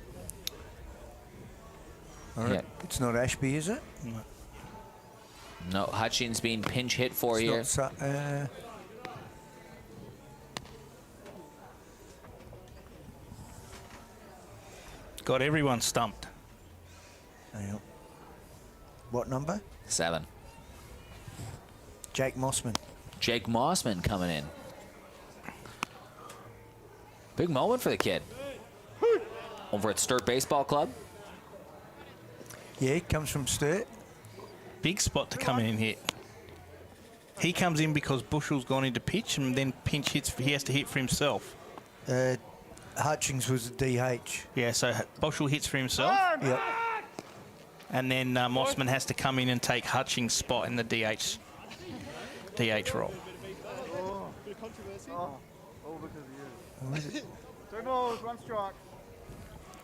Yeah. It's not Ashby, is it? No, Hutchings being pinch hit for It's here. not Got everyone stumped. hang on. What number? 7. Jake Mossman. Jake Mossman coming in. Big moment for the kid. Over at Sturt Baseball Club. Yeah, he comes from Sturt. Big spot to come in and hit. He comes in because Bushell's gone into pitch and then pinch hits. He has to hit for himself. Hutchings was a DH. Yeah, so Bushell hits for himself. Yep. And then Mossman has to come in and take Hutchings' spot in the DH. DH role. What is it? 2 balls, 1 strike.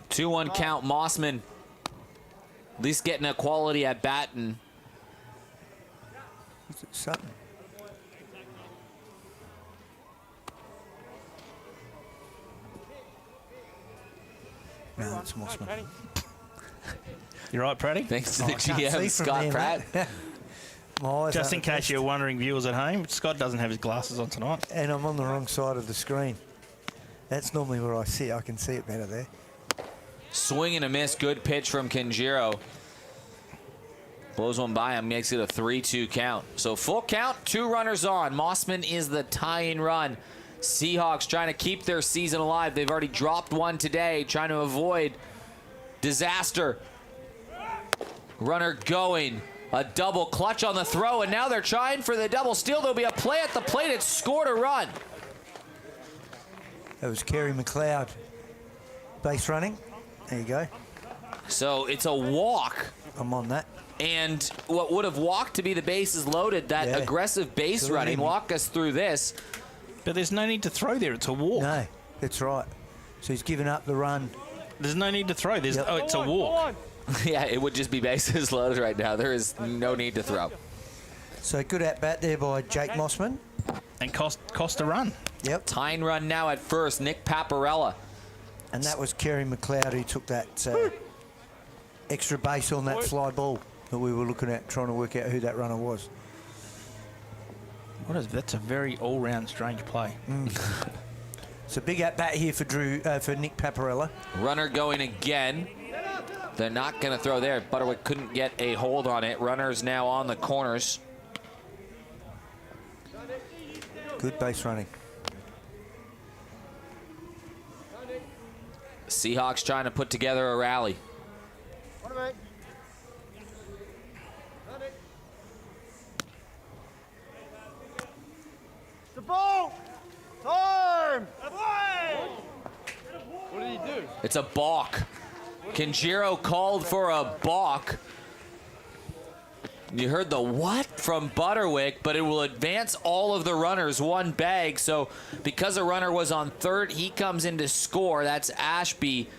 2-1 count. Mossman at least getting a quality at bat. And Is it Sutton? No, it's Mossman. You right, Pratty? thanks to the I can't see GM, from Scott there, Pratt. mate. My eyes Just in aren't case best. you're wondering, viewers at home, Scott doesn't have his glasses on tonight. And I'm on the wrong side of the screen. That's normally where I sit. I can see it better there. Swing and a miss. Good pitch from Kenjiro. Blows one by him, makes it a 3-2 count. So full count, 2 runners on. Mossman is the tying run. Seahawks trying to keep their season alive. They've already dropped one today, trying to avoid disaster. Runner going. A double clutch on the throw, and now they're trying for the double steal. There'll be a play at the plate. It scored a run. That was Kerry McLeod. Base running. There you go. So it's a walk. I'm on that. And what would have walked to be the bases loaded, that Yeah. aggressive base Absolutely. running, walk us through this. But there's no need to throw there. It's a walk. No, that's right. So he's given up the run. There's no need to throw. There's Yep. oh, it's a walk. Yeah, it would just be bases loaded right now. There is no need to throw. So good at bat there by Jake Mossman. And cost a run. Yep. Tying run now at first, Nick Paparella. And that was Kerry McLeod who took that extra base on that fly ball that we were looking at, trying to work out who that runner was. That's a very all-round strange play. It's a big at bat here for for Nick Paparella. Runner going again. They're not going to throw there. Butterwick couldn't get a hold on it. Runners now on the corners. Good base running. Seahawks trying to put together a rally. One away. The ball! Time! What did he do? It's a balk. Kenjiro called for a balk. You heard the what from Butterwick, but it will advance all of the runners one bag. So because a runner was on third, he comes in to score. That's Ashby.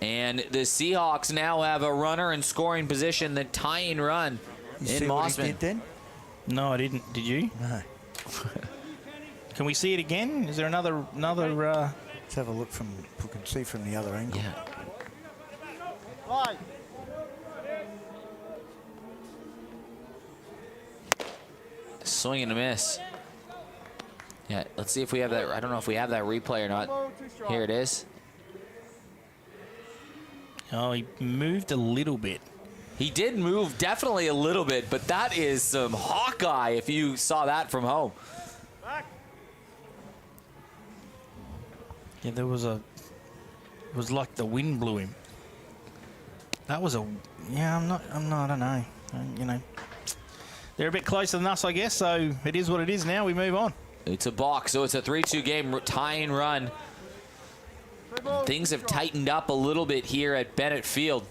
And the Seahawks now have a runner in scoring position, the tying run You in see what he Mossman. did then? No, I didn't. Did you? No. Can we see it again? Is there another? Let's have a look from, we can see from the other angle. Yeah. Right. Swing and a miss. Yeah, let's see if we have that. I don't know if we have that replay or not. Ball, 2 strikes. Here it is. Oh, he moved a little bit. He did move definitely a little bit, but that is some Hawkeye if you saw that from home. Yeah, there was a. It was like the wind blew him. That was a. Yeah, I'm not. I don't know. You know, they're a bit closer than us, I guess. So it is what it is. Now we move on. It's a balk, so it's a 3-2 game tying run. 3 balls, Things 2 have strikes. tightened up a little bit here at Bennett Field.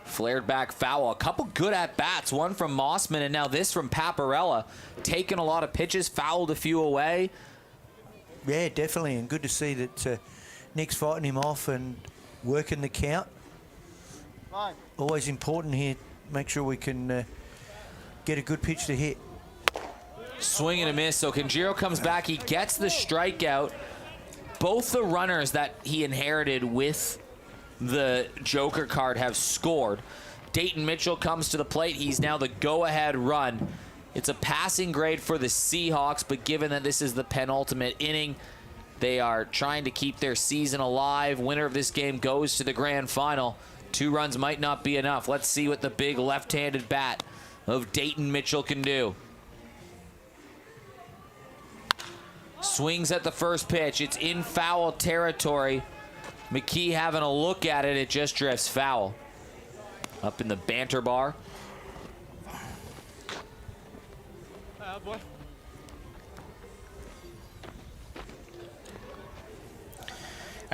Flared back foul. A couple good at-bats. One from Mossman and now this from Paparella. Taking a lot of pitches, fouled a few away. Yeah, definitely, and good to see that Nick's fighting him off and working the count. Fine. Always important here, make sure we can get a good pitch to hit. Swing and a miss. So Kenjiro comes back. He gets the strikeout. Both the runners that he inherited with the Joker card have scored. Dayton Mitchell comes to the plate. He's now the go-ahead run. It's a passing grade for the Seahawks, but given that this is the penultimate inning, they are trying to keep their season alive. Winner of this game goes to the grand final. 2 runs might not be enough. Let's see what the big left-handed bat of Dayton Mitchell can do. Swings at the first pitch. It's in foul territory. McKee having a look at it. It just drifts foul. Up in the banter bar.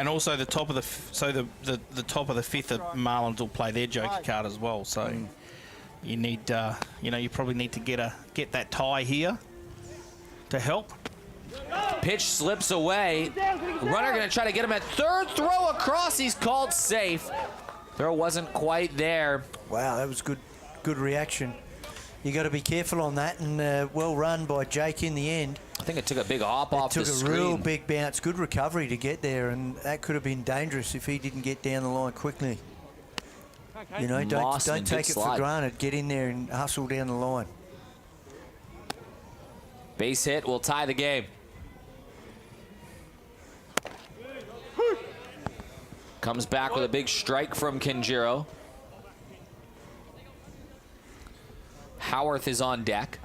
And also the top of the top of the fifth of Marlins will play their joker card as well. So you need, you probably need to get that tie here to help. Pitch slips away. Runner going to try to get him at third. Throw across. He's called safe. Throw wasn't quite there. Wow, that was good reaction. You got to be careful on that, and well run by Jake in the end. I think it took a big hop off the screen. Took a real big bounce. Good recovery to get there, and that could have been dangerous if he didn't get down the line quickly. You know, don't take it for granted. Get in there and hustle down the line. Base hit will tie the game. Comes back with a big strike from Kenjiro. Howarth is on deck.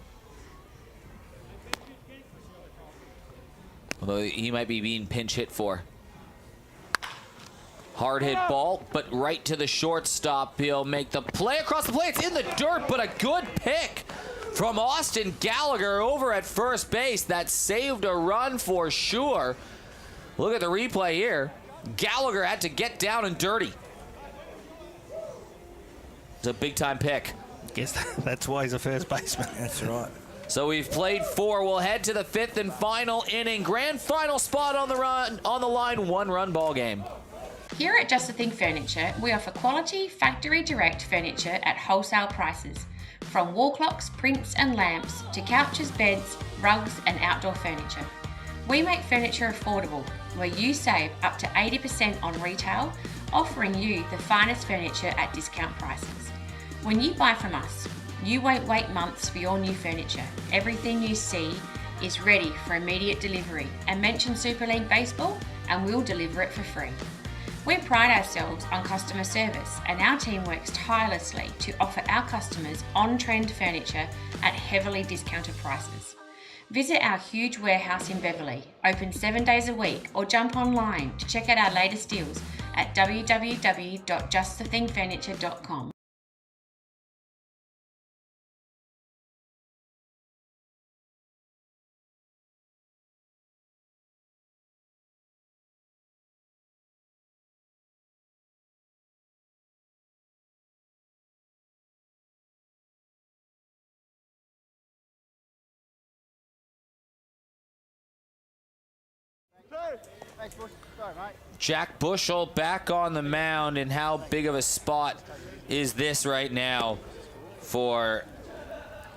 Although he might be being pinch hit for. Hard hit ball, but right to the shortstop. He'll make the play across the plate. It's in the dirt, but a good pick from Austin Gallagher over at first base. That saved a run for sure. Look at the replay here. Gallagher had to get down and dirty. It's a big-time pick. Guess that's why he's a first baseman. That's right. So we've played 4. We'll head to the 5th and final inning. Grand final spot on the line. 1-run ball game. Here at Just a Thing Furniture, we offer quality, factory direct furniture at wholesale prices. From wall clocks, prints and lamps to couches, beds, rugs and outdoor furniture. We make furniture affordable, where you save up to 80% on retail, offering you the finest furniture at discount prices. When you buy from us, you won't wait months for your new furniture. Everything you see is ready for immediate delivery, and mention Super League Baseball and we'll deliver it for free. We pride ourselves on customer service, and our team works tirelessly to offer our customers on-trend furniture at heavily discounted prices. Visit our huge warehouse in Beverley, open 7 days a week, or jump online to check out our latest deals at www.justthethingfurniture.com. Thanks, Bush. Sorry, mate. Jack Bushel back on the mound, and how big of a spot is this right now for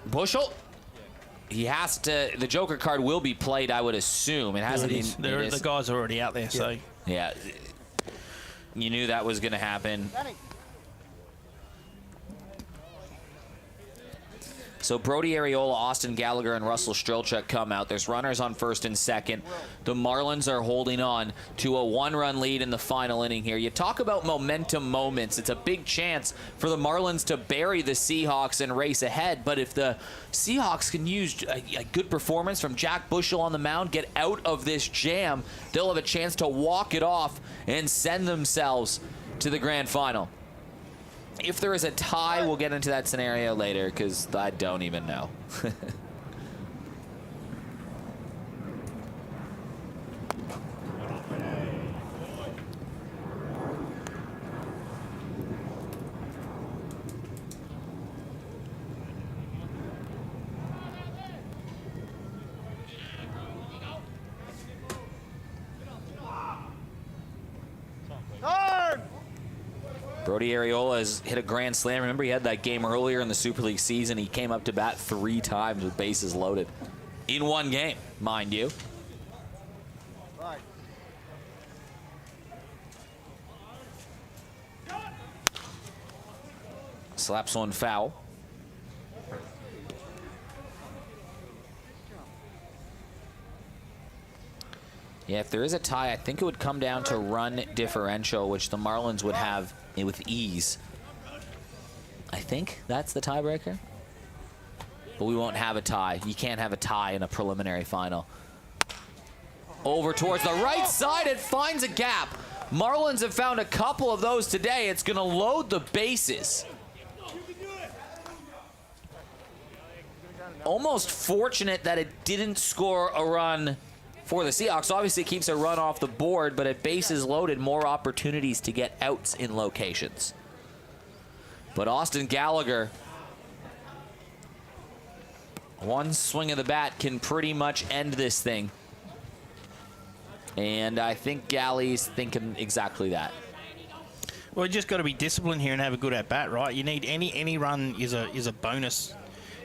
Bushel? He has to. The Joker card will be played, I would assume. It hasn't been. The guys are already out there, so yeah, you knew that was going to happen. Danny. So Brody Arriola, Austin Gallagher, and Russell Strelchuk come out. There's runners on first and second. The Marlins are holding on to a 1-run lead in the final inning here. You talk about momentum moments. It's a big chance for the Marlins to bury the Seahawks and race ahead. But if the Seahawks can use a good performance from Jack Bushel on the mound, get out of this jam, they'll have a chance to walk it off and send themselves to the grand final. If there is a tie, we'll get into that scenario later, because I don't even know. Brody Arriola has hit a grand slam. Remember, he had that game earlier in the Super League season. He came up to bat 3 times with bases loaded. In one game, mind you. Right. Slaps one foul. Yeah, if there is a tie, I think it would come down to run differential, which the Marlins would have with ease. I think that's the tiebreaker. But we won't have a tie. You can't have a tie in a preliminary final. Over towards the right side, it finds a gap. Marlins have found a couple of those today. It's going to load the bases. Almost fortunate that it didn't score a run for the Seahawks. Obviously keeps a run off the board, but at bases loaded, more opportunities to get outs in locations. But Austin Gallagher, one swing of the bat can pretty much end this thing. And I think Gally's thinking exactly that. Well, you just got to be disciplined here and have a good at bat, right? You need any run is a bonus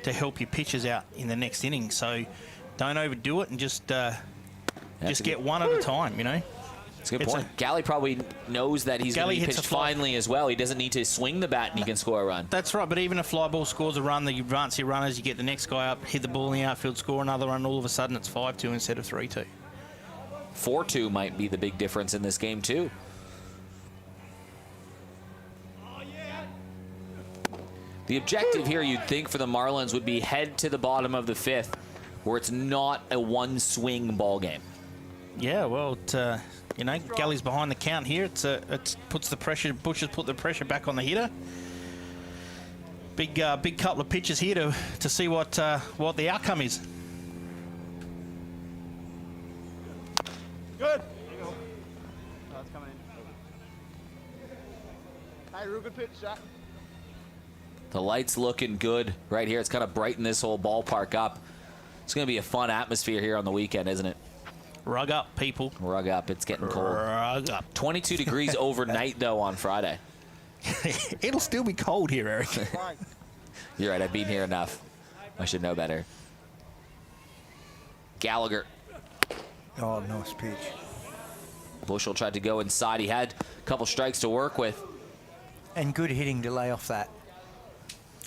to help your pitchers out in the next inning. So don't overdo it and just get one at a time, you know. That's a good point. Gally probably knows that he's going to be pitched finally as well. He doesn't need to swing the bat and he can score a run. That's right, but even a fly ball scores a run, you advance your runners, you get the next guy up, hit the ball in the outfield, score another run, all of a sudden it's 5-2 instead of 3-2. 4-2 might be the big difference in this game too. The objective here, you'd think, for the Marlins would be head to the bottom of the 5th, where it's not a one-swing ball game. Yeah, well, you know, Gally's behind the count here. It puts the pressure. Bush has put the pressure back on the hitter. Big couple of pitches here to see what the outcome is. Good. Oh, it's coming in. Hey, real good pitch, Jack. The light's looking good right here. It's kind of brightened this whole ballpark up. It's going to be a fun atmosphere here on the weekend, isn't it? Rug up, people. Rug up. It's getting cold. Rug up. 22 degrees overnight, though, on Friday. It'll still be cold here, Eric. You're right. I've been here enough. I should know better. Gallagher. Oh, nice pitch. Bushel tried to go inside. He had a couple strikes to work with. And good hitting to lay off that.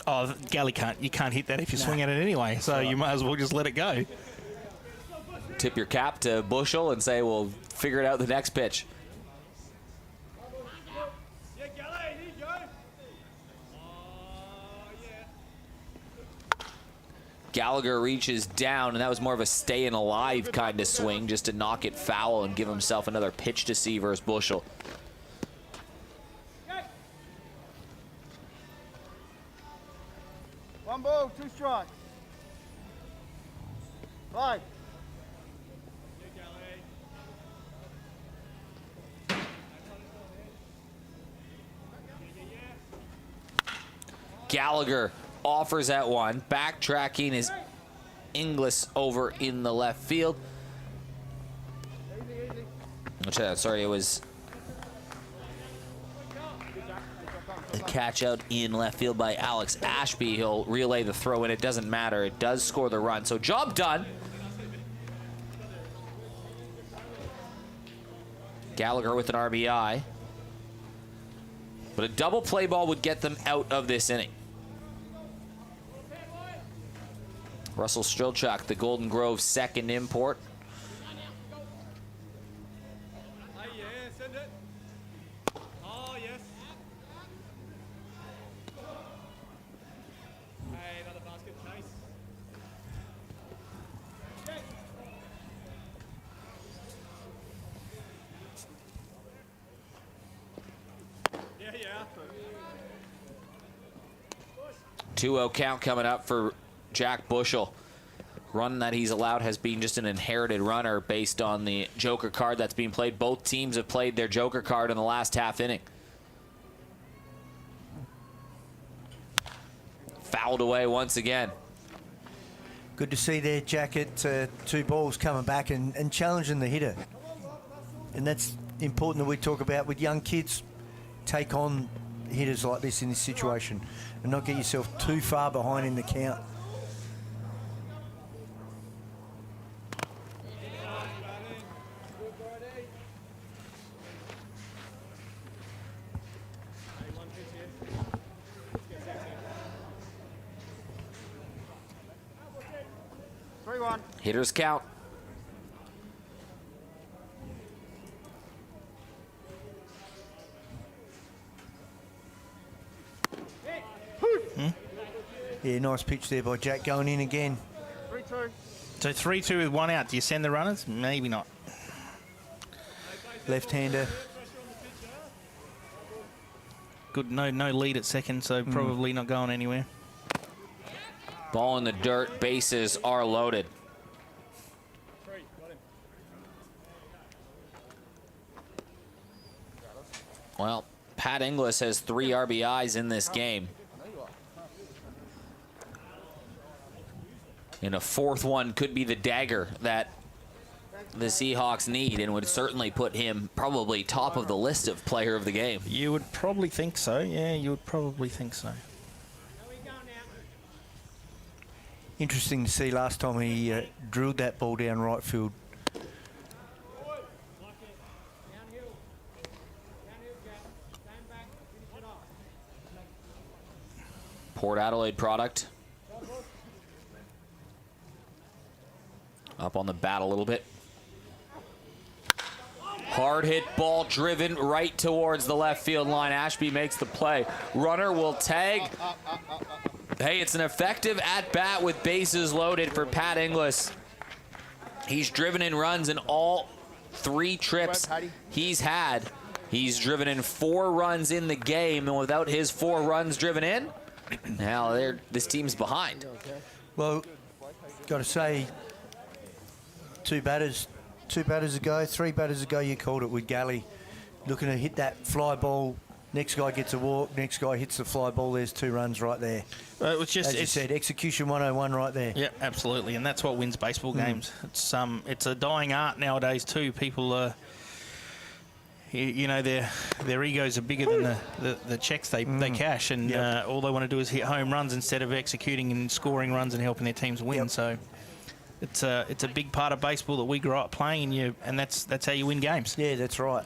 Oh, Gally you can't hit that if you swing at it anyway, so you might as well just let it go. Tip your cap to Bushel and say, we'll figure it out the next pitch. Gallagher reaches down, and that was more of a staying alive kind of swing, just to knock it foul and give himself another pitch to see versus Bushel. One ball, 2 strikes. 5. Gallagher offers at one. Backtracking is Inglis over in the left field. Sorry, it was a catch out in left field by Alex Ashby. He'll relay the throw in. It doesn't matter. It does score the run. So job done. Gallagher with an RBI. But a double play ball would get them out of this inning. Russell Strilchuk, the Golden Grove second import. Yeah. 2-0 count coming up for Jack Bushel. Run that he's allowed has been just an inherited runner based on the Joker card that's being played. Both teams have played their Joker card in the last half inning. Fouled away once again. Good to see there, Jack, at 2 balls coming back and challenging the hitter. And that's important that we talk about with young kids. Take on hitters like this in this situation and not get yourself too far behind in the count. Hitters count. Yeah, nice pitch there by Jack going in again. 3-2. So 3-2 with 1 out. Do you send the runners? Maybe not. Left-hander. Good, no lead at second, so probably not going anywhere. Ball in the dirt. Bases are loaded. Well, Pat Inglis has 3 RBIs in this game. And a 4th one could be the dagger that the Seahawks need, and would certainly put him probably top of the list of player of the game. You would probably think so. Yeah, you would probably think so. Interesting to see last time he drilled that ball down right field. Port Adelaide product. Up on the bat a little bit. Hard hit ball driven right towards the left field line. Ashby makes the play. Runner will tag. Hey, it's an effective at-bat with bases loaded for Pat Inglis. He's driven in runs in all 3 trips he's had. He's driven in 4 runs in the game, and without his 4 runs driven in, now this team's behind. Well, got to say, 2 batters ago, 3 batters ago, you called it with Galley. Looking to hit that fly ball. Next guy gets a walk. Next guy hits the fly ball. There's 2 runs right there. It was just, as you said, execution 101 right there. Yeah, absolutely, and that's what wins baseball games. It's a dying art nowadays too. People are, you know, their egos are bigger than the checks they cash, and all they want to do is hit home runs instead of executing and scoring runs and helping their teams win. So it's a big part of baseball that we grew up playing, and that's how you win games. Yeah, that's right.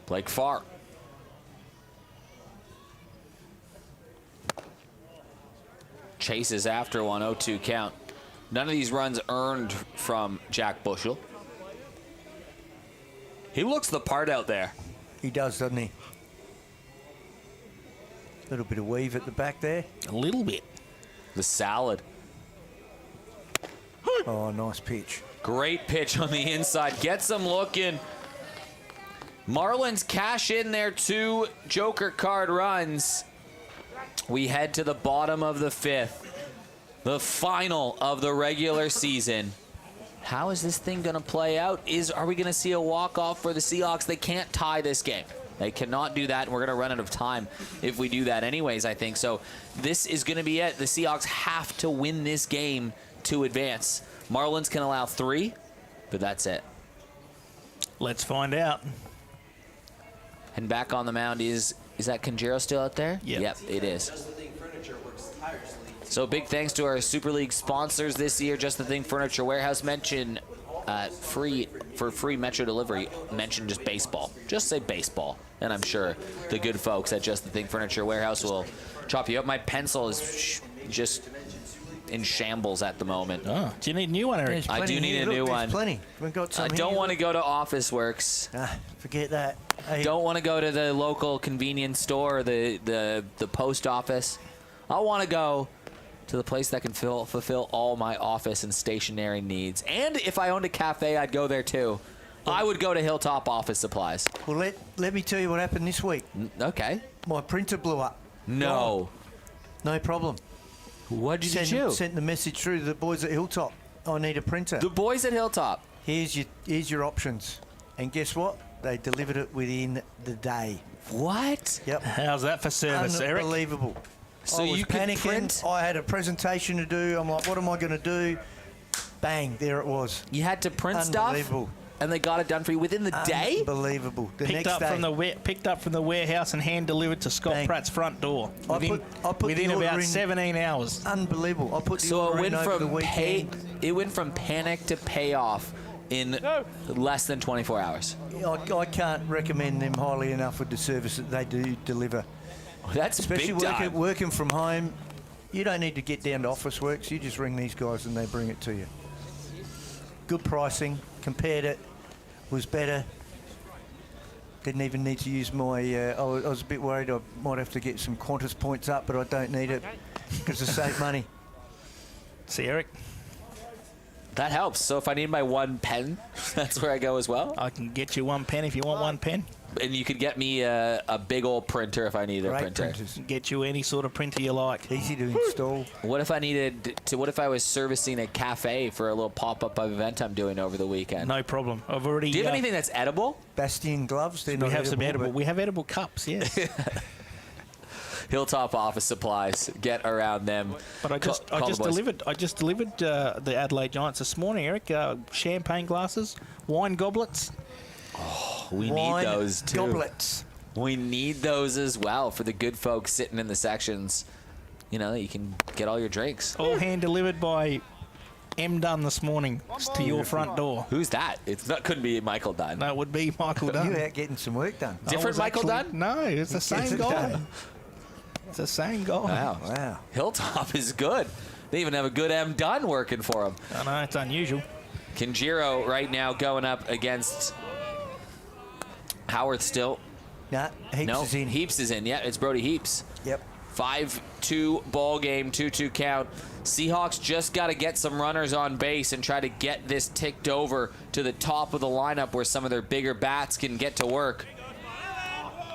Blake Farr. Chases after 1, 0-2 count. None of these runs earned from Jack Bushel. He looks the part out there. He does, doesn't he? A little bit of weave at the back there. A little bit. The salad. Oh, nice pitch. Great pitch on the inside. Gets him looking. Marlins cash in their 2 Joker card runs. We head to the bottom of the 5th. The final of the regular season. How is this thing going to play out? Are we going to see a walk-off for the Seahawks? They can't tie this game. They cannot do that, and we're going to run out of time if we do that anyways, I think. So this is going to be it. The Seahawks have to win this game to advance. Marlins can allow 3, but that's it. Let's find out. And back on the mound is that Conjero still out there? Yep, it is. So big thanks to our Super League sponsors this year. Just the Thing Furniture Warehouse. Mention free Metro delivery. Mention just baseball. Just say baseball. And I'm sure the good folks at Just the Thing Furniture Warehouse will chop you up. My pencil is just in shambles at the moment. Oh, do you need a new one, Eric? I do need a new one. Plenty. We've got some I don't want to go to Office Works. Forget that. Hey. Don't want to go to the local convenience store, or the post office. I want to go to the place that can fulfill all my office and stationery needs. And if I owned a cafe, I'd go there too. I would go to Hilltop Office Supplies. Well, let me tell you what happened this week. Okay. My printer blew up. No. No problem. What did you do? Sent the message through to the boys at Hilltop. I need a printer. The boys at Hilltop. Here's your options. And guess what? They delivered it within the day. What? Yep. How's that for service, Eric? Unbelievable. So I was you could panicking. print? I had a presentation to do. I'm like, what am I going to do? Bang, there it was. You had to print stuff? Unbelievable. And they got it done for you within the day? Unbelievable. The Picked next up day. picked up from the warehouse and hand delivered to Scott Bang. Pratt's front door I put within the order about in- 17 hours. Unbelievable. I put the So order it in went over the from weekend. it went from panic to payoff in less than 24 hours. I can't recommend them highly enough with the service that they do deliver. That's Especially big time. working from home. You don't need to get down to Office Works. You just ring these guys and they bring it to you. Good pricing. Compared it. Was better. Didn't even need to use my... I was a bit worried I might have to get some Qantas points up, but I don't need it because I save money. See, Eric? That helps. So if I need my one pen, that's where I go as well. I can get you one pen if you want one pen. And you could get me a big old printer if I need a Great printer. printers. Get you any sort of printer you like. Easy to install. What if I needed to? What if I was servicing a cafe for a little pop-up event I'm doing over the weekend? No problem. I've already. Do you have anything that's edible? Bastion gloves. They're We not have some edible. but We have edible cups. Yes. Hilltop Office Supplies. Get around them. But I just Call the boys. delivered the Adelaide Giants this morning, Eric. Champagne glasses, wine goblets. We wine need those too. goblets. We need those as well for the good folks sitting in the sections. You know, you can get all your drinks. All hand delivered by M Dunn this morning to your front door. Who's that? Couldn't be Michael Dunn. That would be Michael Dunn. You're out getting some work done. I Different was Michael actually- Dunn? No, it's the same it guy. done. It's the same guy. Wow. Wow. Hilltop is good. They even have a good M. Dunn working for them. I know, it's unusual. Kinjiro right now going up against Howard still. Nah, Heaps is in. Heaps is in. Yeah, it's Brody Heaps. Yep. 5-2 ball game, 2-2 count. Seahawks just got to get some runners on base and try to get this ticked over to the top of the lineup where some of their bigger bats can get to work.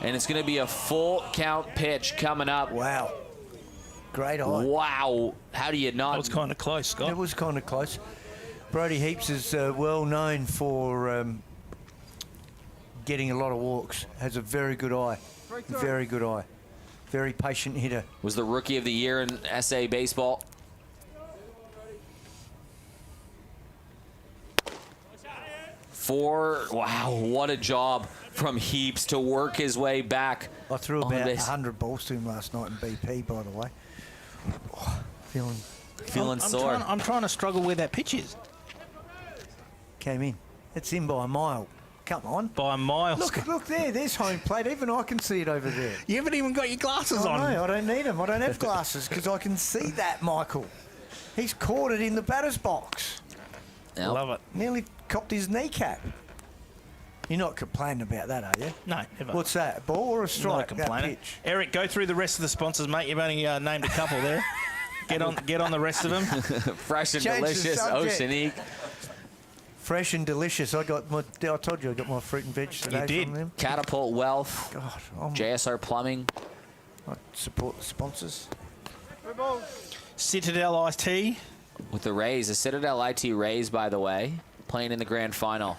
And it's going to be a full count pitch coming up. Wow. Great eye. Wow. How do you That not? was kind of close, Scott. It was kind of close. Brody Heaps is well known for getting a lot of walks. Has a very good eye. Very good eye. Very patient hitter. Was the rookie of the year in SA baseball. Wow, what a job from Heaps to work his way back. I threw on about base. 100 balls to him last night in BP, by the way. Oh, feeling Feeling sore. I'm trying to struggle where that pitch is. came in. It's in by a mile. Come on. By a mile. Look there. There's home plate. Even I can see it over there. You haven't even got your glasses on. No, I don't need them. I don't have glasses because I can see that, Michael. He's caught it in the batter's box. Yep. Love it. Nearly copped his kneecap. You're not complaining about that, are you? No, never. What's that, a ball or a Not a strike? That complainer. pitch. Eric, go through the rest of the sponsors, mate. You've only named a couple there. Get on the rest of them. Fresh and Change the delicious subject. Oceanique. Fresh and delicious. I told you I got my fruit and veg today did. from them. Catapult Wealth. God, JSR Plumbing. I support the sponsors. Three balls. Citadel IT. With the Rays, the Citadel IT Rays, by the way, playing in the grand final.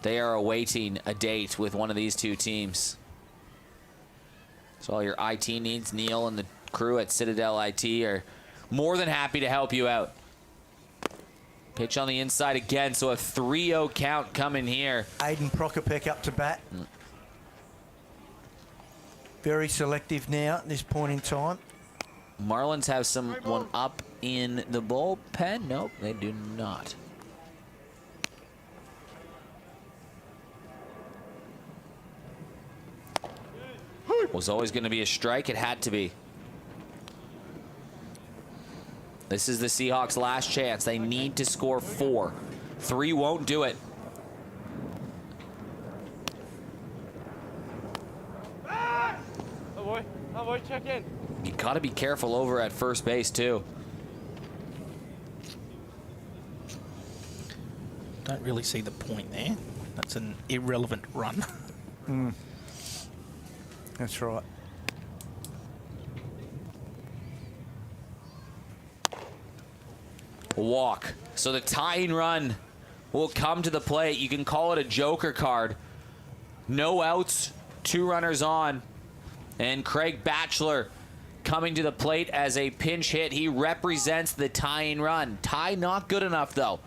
They are awaiting a date with one of these two teams. So all your IT needs, Neil and the crew at Citadel IT are more than happy to help you out. Pitch on the inside again, so a 3-0 count coming here. Aiden Prokopek up to bat. Very selective now at this point in time. Marlins have someone up in the bullpen. Nope, they do not. Was always going to be a strike. It had to be. This is the Seahawks' last chance. They need to score 4. 3 won't do it. Oh boy, check in. You got to be careful over at first base, too. Don't really see the point there. That's an irrelevant run. That's right. Walk. So the tying run will come to the plate. You can call it a joker card. No outs, 2 runners on. And Craig Batchelor coming to the plate as a pinch hit. He represents the tying run. Tie not good enough, though.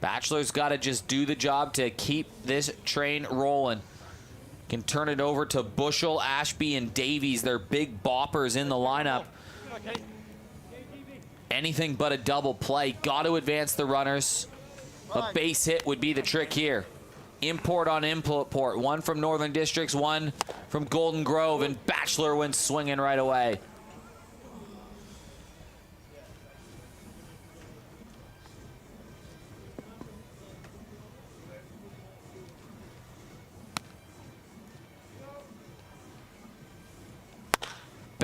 Batchelor's got to just do the job to keep this train rolling. Can turn it over to Bushel, Ashby, and Davies. They're big boppers in the lineup. Anything but a double play. Got to advance the runners. A base hit would be the trick here. Import on import. One from Northern Districts, one from Golden Grove, and Batchelor went swinging right away.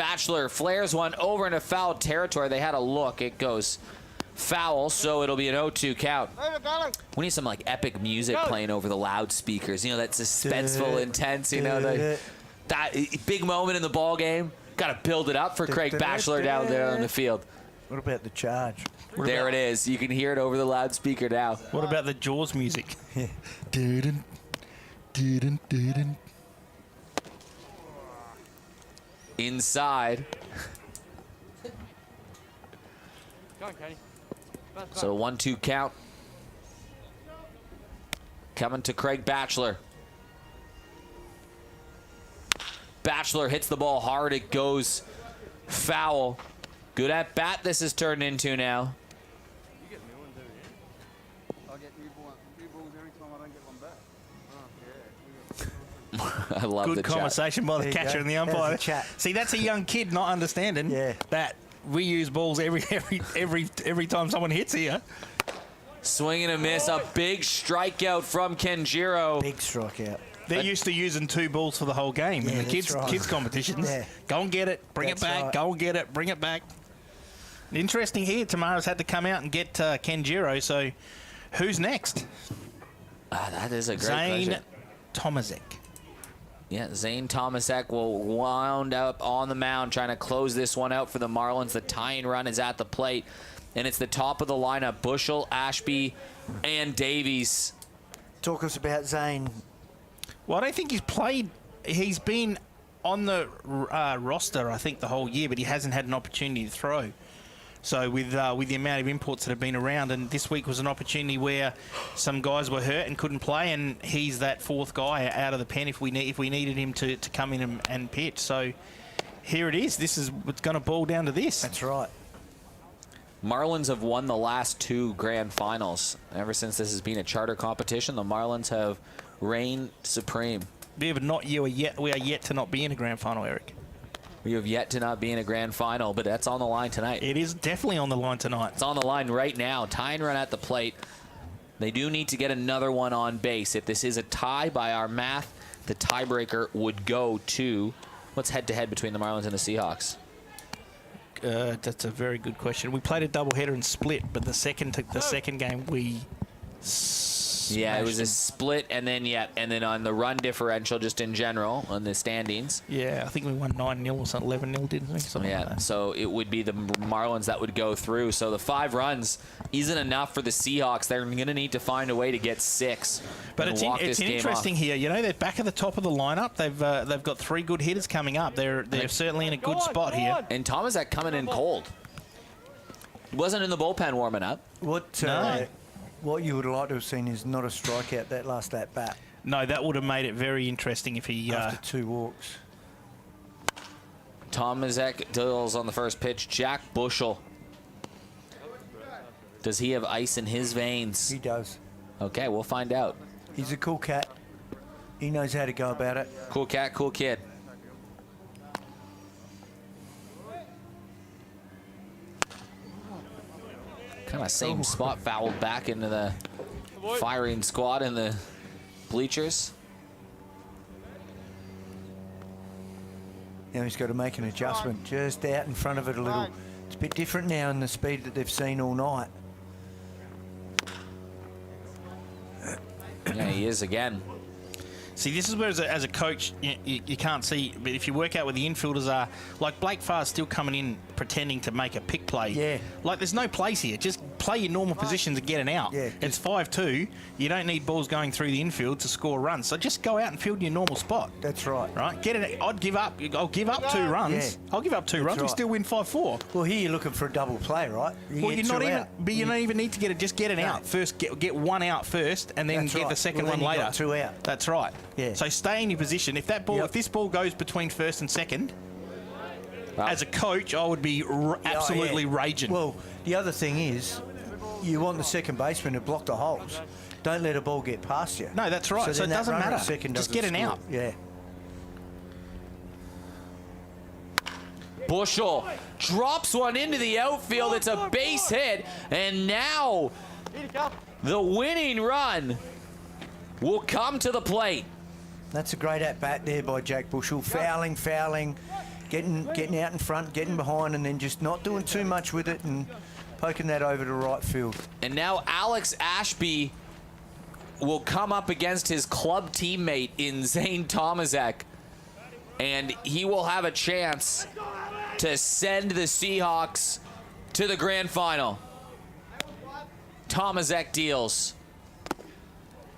Batchelor flares one over into foul territory. They had a look. It goes foul, so it'll be an 0-2 count. We need some like epic music playing over the loudspeakers. You know, that suspenseful, intense, you know, that big moment in the ball game. Got to build it up for Craig Batchelor down there on the field. What about the charge? There it is. You can hear it over the loudspeaker now. What about the Jaws music? Inside. Go on, Kenny. So 1-2 count. Coming to Craig Batchelor. Batchelor hits the ball hard. It goes foul. Good at bat this has turned into now. You get new ones every year. I get new balls every time I don't get one back. Oh, yeah. I love the Good chat. conversation by the There you catcher go. and the There's umpire. the chat. See, that's a young kid not understanding that we use balls every time someone hits here. Swing and a miss. A big strikeout from Kenjiro. Big strikeout. They're used to using 2 balls for the whole game in the that's kids right. kids competitions. Yeah. Go and get it, bring That's it back. right. Go and get it, bring it back. Interesting here. Tamara's had to come out and get Kenjiro. So, who's next? That is a great Zane question. Tomaszek. Yeah, Zane Tomasek will wound up on the mound trying to close this one out for the Marlins. The tying run is at the plate, and it's the top of the lineup. Bushel, Ashby, and Davies. Talk us about Zane. Well, I don't think he's played. He's been on the roster, I think, the whole year, but he hasn't had an opportunity to throw. So with the amount of imports that have been around, and this week was an opportunity where some guys were hurt and couldn't play, and he's that 4th guy out of the pen if we needed him to come in and pitch. So here it is. This is what's going to boil down to this. That's right. Marlins have won the last 2 grand finals. Ever since this has been a charter competition, the Marlins have reigned supreme. We are yet to not be in a grand final, Eric. We have yet to not be in a grand final, but that's on the line tonight. It is definitely on the line tonight. It's on the line right now. Tying run at the plate. They do need to get another one on base. If this is a tie by our math, the tiebreaker would go to what's head-to-head between the Marlins and the Seahawks. That's a very good question. We played a doubleheader and split, but the second game we Yeah, it was a smashed split, and then on the run differential, just in general, on the standings. them. Yeah, I think we won 9-0 or something, 11-0, didn't we? Something like Yeah, that. so it would be the Marlins that would go through. So the 5 runs isn't enough for the Seahawks. They're going to need to find a way to get 6. But and it's walk this game interesting off. here. You know, they're back at the top of the lineup. They've got 3 good hitters coming up. They're certainly in a good spot here. And Tomasek coming in cold. Wasn't in the bullpen warming up. What you would like to have seen is not a strikeout that last at bat No, that would have made it very interesting if he. after 2 walks. Tomasek deals on the first pitch. Jack Bushel. Does he have ice in his veins? He does. Okay, we'll find out. He's a cool cat. He knows how to go about it. Cool cat, cool kid. Kind of same spot, fouled back into the firing squad in the bleachers. Now he's got to make an adjustment just out in front of it a little. It's a bit different now in the speed that they've seen all night. Yeah, he is again. See, this is where, as a coach, you can't see. But if you work out where the infielders are, like Blake Farr's still coming in pretending to make a pick play. Yeah. Like, there's no place here. Just play your normal positions and get an out. Yeah. It's 5-2. You don't need balls going through the infield to score runs. So just go out and field your normal spot. That's right. Right? Get it. I'll give up 2 runs. Yeah. I'll give up 2 runs. We right. still win 5-4. Well, here you're looking for a double play, right? Well, get you're not 2 even, out. but you don't even need to get it. Just get an No. out first. Get 1 out first, and then That's get right. the second Well, then one you later. got 2 out. That's right. Yeah. So stay in your position. If that ball, Yep. if this ball goes between first and second, Wow. as a coach, I would be absolutely raging. Well, the other thing is, you want the second baseman to block the holes. Don't let a ball get past you. No, that's right. So then it that doesn't runner at matter. second Just doesn't get an score. out. Yeah. Bushel drops one into the outfield. It's a base hit. And now the winning run will come to the plate. That's a great at-bat there by Jack Bushel. Fouling. getting out in front, getting behind, and then just not doing too much with it and poking that over to right field. And now Alex Ashby will come up against his club teammate in Zane Tomaszek, and he will have a chance to send the Seahawks to the grand final. Tomaszek deals.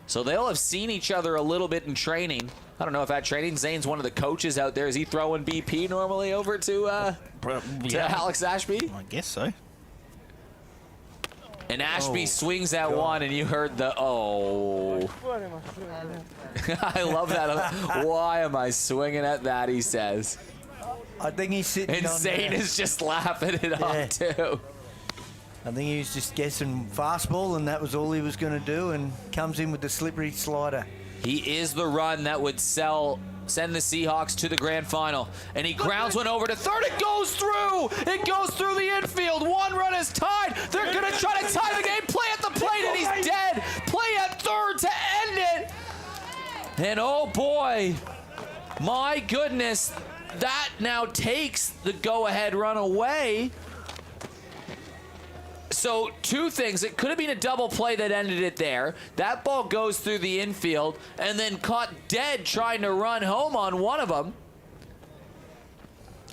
So they'll have seen each other a little bit in training. I don't know if at training, Zane's one of the coaches out there. Is he throwing BP normally over to Alex Ashby? I guess so. And Ashby swings that one, and you heard the, oh. I love that. Why am I swinging at that, he says. I think he's sitting And on Zane is just laughing it off, too. I think he was just guessing fastball, and that was all he was going to do, and comes in with the slippery slider. He is the run that would send the Seahawks to the grand final. And he grounds one over to third. It goes through. It goes through the infield. One run is tied. They're going to try to tie the game. Play at the plate, and he's dead. Play at third to end it. And oh boy, my goodness, that now takes the go-ahead run away. So two things. It could have been a double play that ended it there. That ball goes through the infield and then caught dead trying to run home on one of them.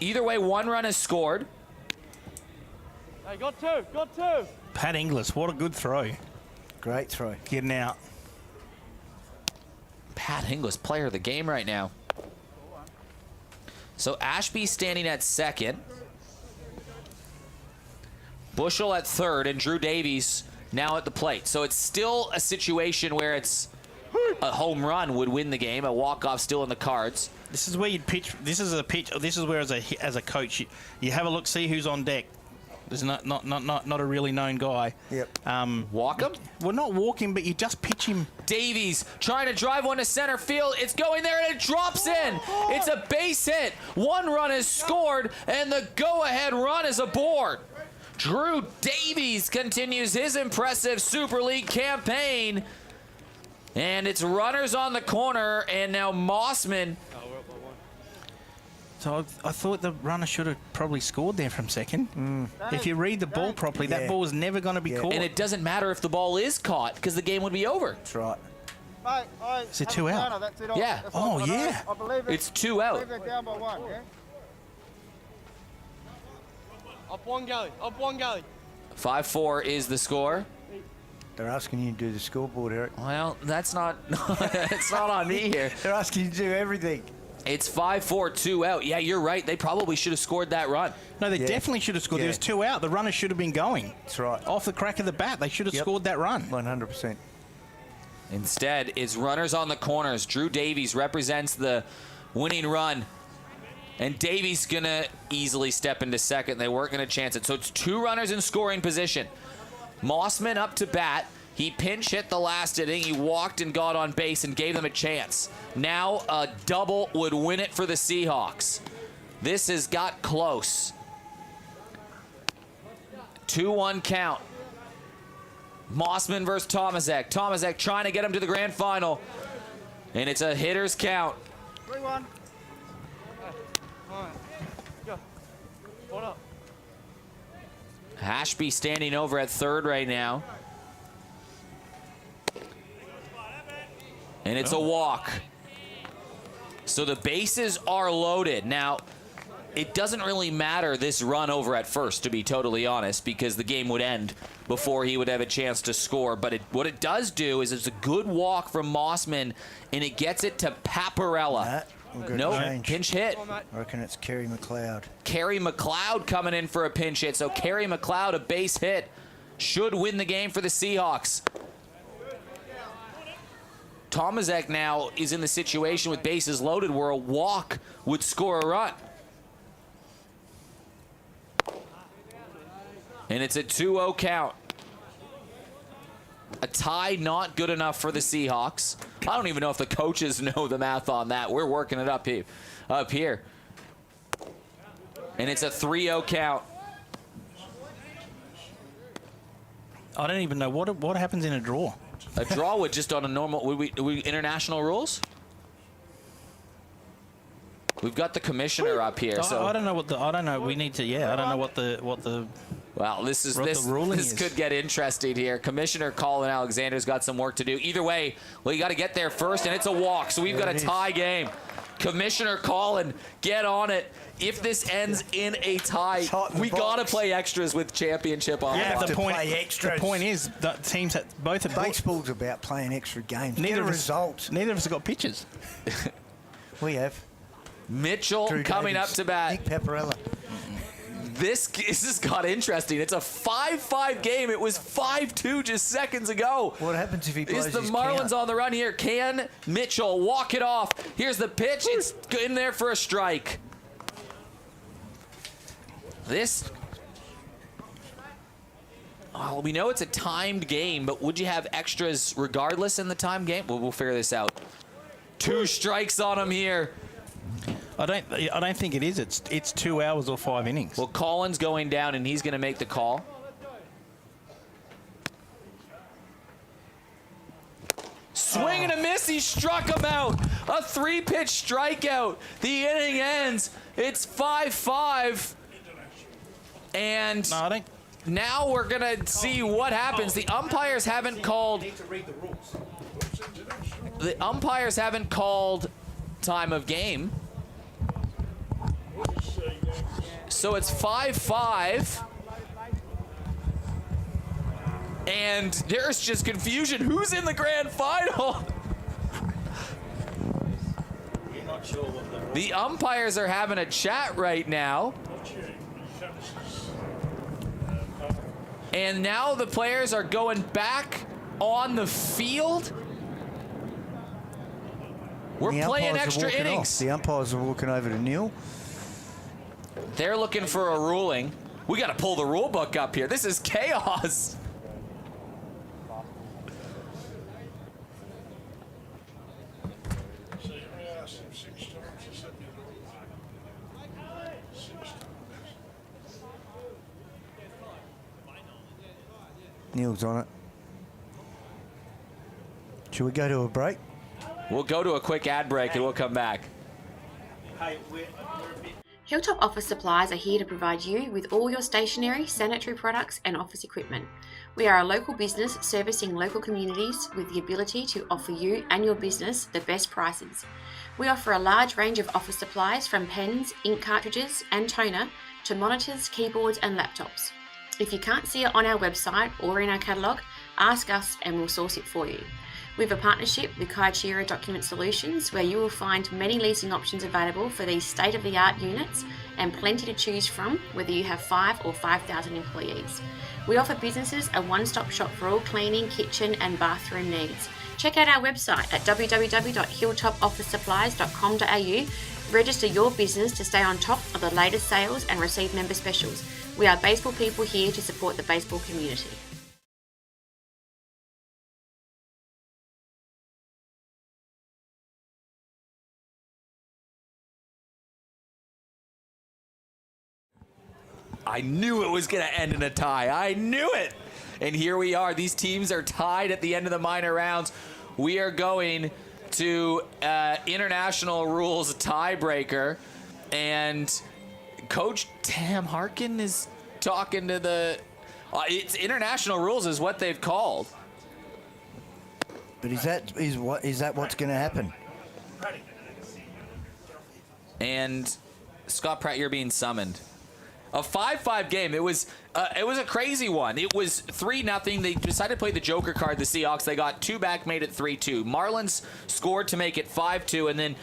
Either way, one run is scored. Hey, got two, got two. Pat Inglis, what a good throw. Great throw. Getting out. Pat Inglis, player of the game right now. So Ashby standing at second. Bushel at third, and Drew Davies now at the plate. So it's still a situation where it's a home run would win the game, a walk-off still in the cards. This is where you'd pitch. This is a pitch. This is where, as a coach, you have a look, see who's on deck. There's not a really known guy. Yep. Walk him? Well, not walk him, but you just pitch him. Davies trying to drive one to center field. It's going there, and it drops in. It's a base hit. One run is scored, and the go-ahead run is aboard. Drew Davies continues his impressive Super League campaign. And it's runners on the corner, and now Mossman. So I thought the runner should have probably scored there from second. If you read the ball properly, that ball was never going to be caught. And it doesn't matter if the ball is caught because the game would be over. That's right. Is it 2 out? Yeah. Oh, yeah. I believe It's 2 out. they're down by one, yeah? Up one galley, up one galley. 5-4 is the score. They're asking you to do the scoreboard, Eric. Well, that's not it's not on me here. They're asking you to do everything. It's 5-4, 2 out. Yeah, you're right. They probably should have scored that run. No, they definitely should have scored. Yeah. There was 2 out. The runner should have been going. That's right. Off the crack of the bat, they should have scored that run. 100%. Instead, it's runners on the corners. Drew Davies represents the winning run. And Davies going to easily step into second. They weren't going to chance it. So it's 2 runners in scoring position. Mossman up to bat. He pinch hit the last inning. He walked and got on base and gave them a chance. Now a double would win it for the Seahawks. This has got close. 2-1 count. Mossman versus Tomaszek. Tomaszek trying to get him to the grand final. And it's a hitter's count. 3-1. All right, go. Hold up. Ashby standing over at third right now. And it's a walk. So the bases are loaded. Now, it doesn't really matter this run over at first, to be totally honest, because the game would end before he would have a chance to score. But what it does do is it's a good walk from Mossman, and it gets it to Paparella. No, pinch hit. I reckon it's Kerry McLeod. Kerry McLeod coming in for a pinch hit. So Kerry McLeod, a base hit, should win the game for the Seahawks. Tomaszek now is in the situation with bases loaded where a walk would score a run. And it's a 2-0 count. A tie not good enough for the Seahawks. I don't even know if the coaches know the math on that. We're working it up here. And it's a 3-0 count. I don't even know what happens in a draw. A draw would just on a normal, would we international rules? We've got the commissioner up here. So I don't know I don't know. We need to. Yeah, I don't know what the. well, the ruling this is. could get interesting here. Commissioner Colin Alexander's got some work to do. Either way, well, you got to get there first, and it's a walk, so we've got a tie game. Commissioner Colin, get on it. If this ends in a tie, we got to play extras with championship on. Yeah, the point is that teams that both have Baseball's about playing extra games. Neither of us have got pitches. We have. Mitchell Drew coming Davies, up to bat. Nick Pepperella. This has got interesting. It's a 5-5 game. It was 5-2 just seconds ago. What happens if he blows Is the his Marlins count? on the run here? Can Mitchell walk it off? Here's the pitch. It's in there for a strike. This... well, we know it's a timed game, but would you have extras regardless in the timed game? Well, we'll figure this out. 2 strikes on him here. I don't think it is. It's 2 hours or 5 innings. Well, Colin's going down, and he's going to make the call. Swing and a miss. He struck him out. A 3-pitch strikeout. The inning ends. It's 5-5. And No, I don't. now we're going to see what happens. The umpires haven't called. The umpires haven't called time of game. So it's 5-5. And there's just confusion. Who's in the grand final? The umpires are having a chat right now. And now the players are going back on the field. We're playing extra innings. The umpires are walking over to Neil. They're looking for a ruling. We got to pull the rule book up here. This is chaos. Neil's on it. Should we go to a break? We'll go to a quick ad break and we'll come back. Hilltop Office Supplies are here to provide you with all your stationery, sanitary products and office equipment. We are a local business servicing local communities with the ability to offer you and your business the best prices. We offer a large range of office supplies from pens, ink cartridges and toner to monitors, keyboards and laptops. If you can't see it on our website or in our catalogue, ask us and we'll source it for you. We have a partnership with Kaishira Document Solutions where you will find many leasing options available for these state-of-the-art units and plenty to choose from whether you have 5 or 5,000 employees. We offer businesses a one-stop shop for all cleaning, kitchen and bathroom needs. Check out our website at www.hilltopofficesupplies.com.au. Register your business to stay on top of the latest sales and receive member specials. We are baseball people here to support the baseball community. I knew it was going to end in a tie. I knew it. And here we are. These teams are tied at the end of the minor rounds. We are going to international rules tiebreaker. And Coach Tam Harkin is talking to the... it's international rules is what they've called. But is that what's going to happen? And Scott Pratt, you're being summoned. A 5-5 game. It was a crazy one. It was 3-0. They decided to play the Joker card, the Seahawks. They got 2 back, made it 3-2. Marlins scored to make it 5-2, and then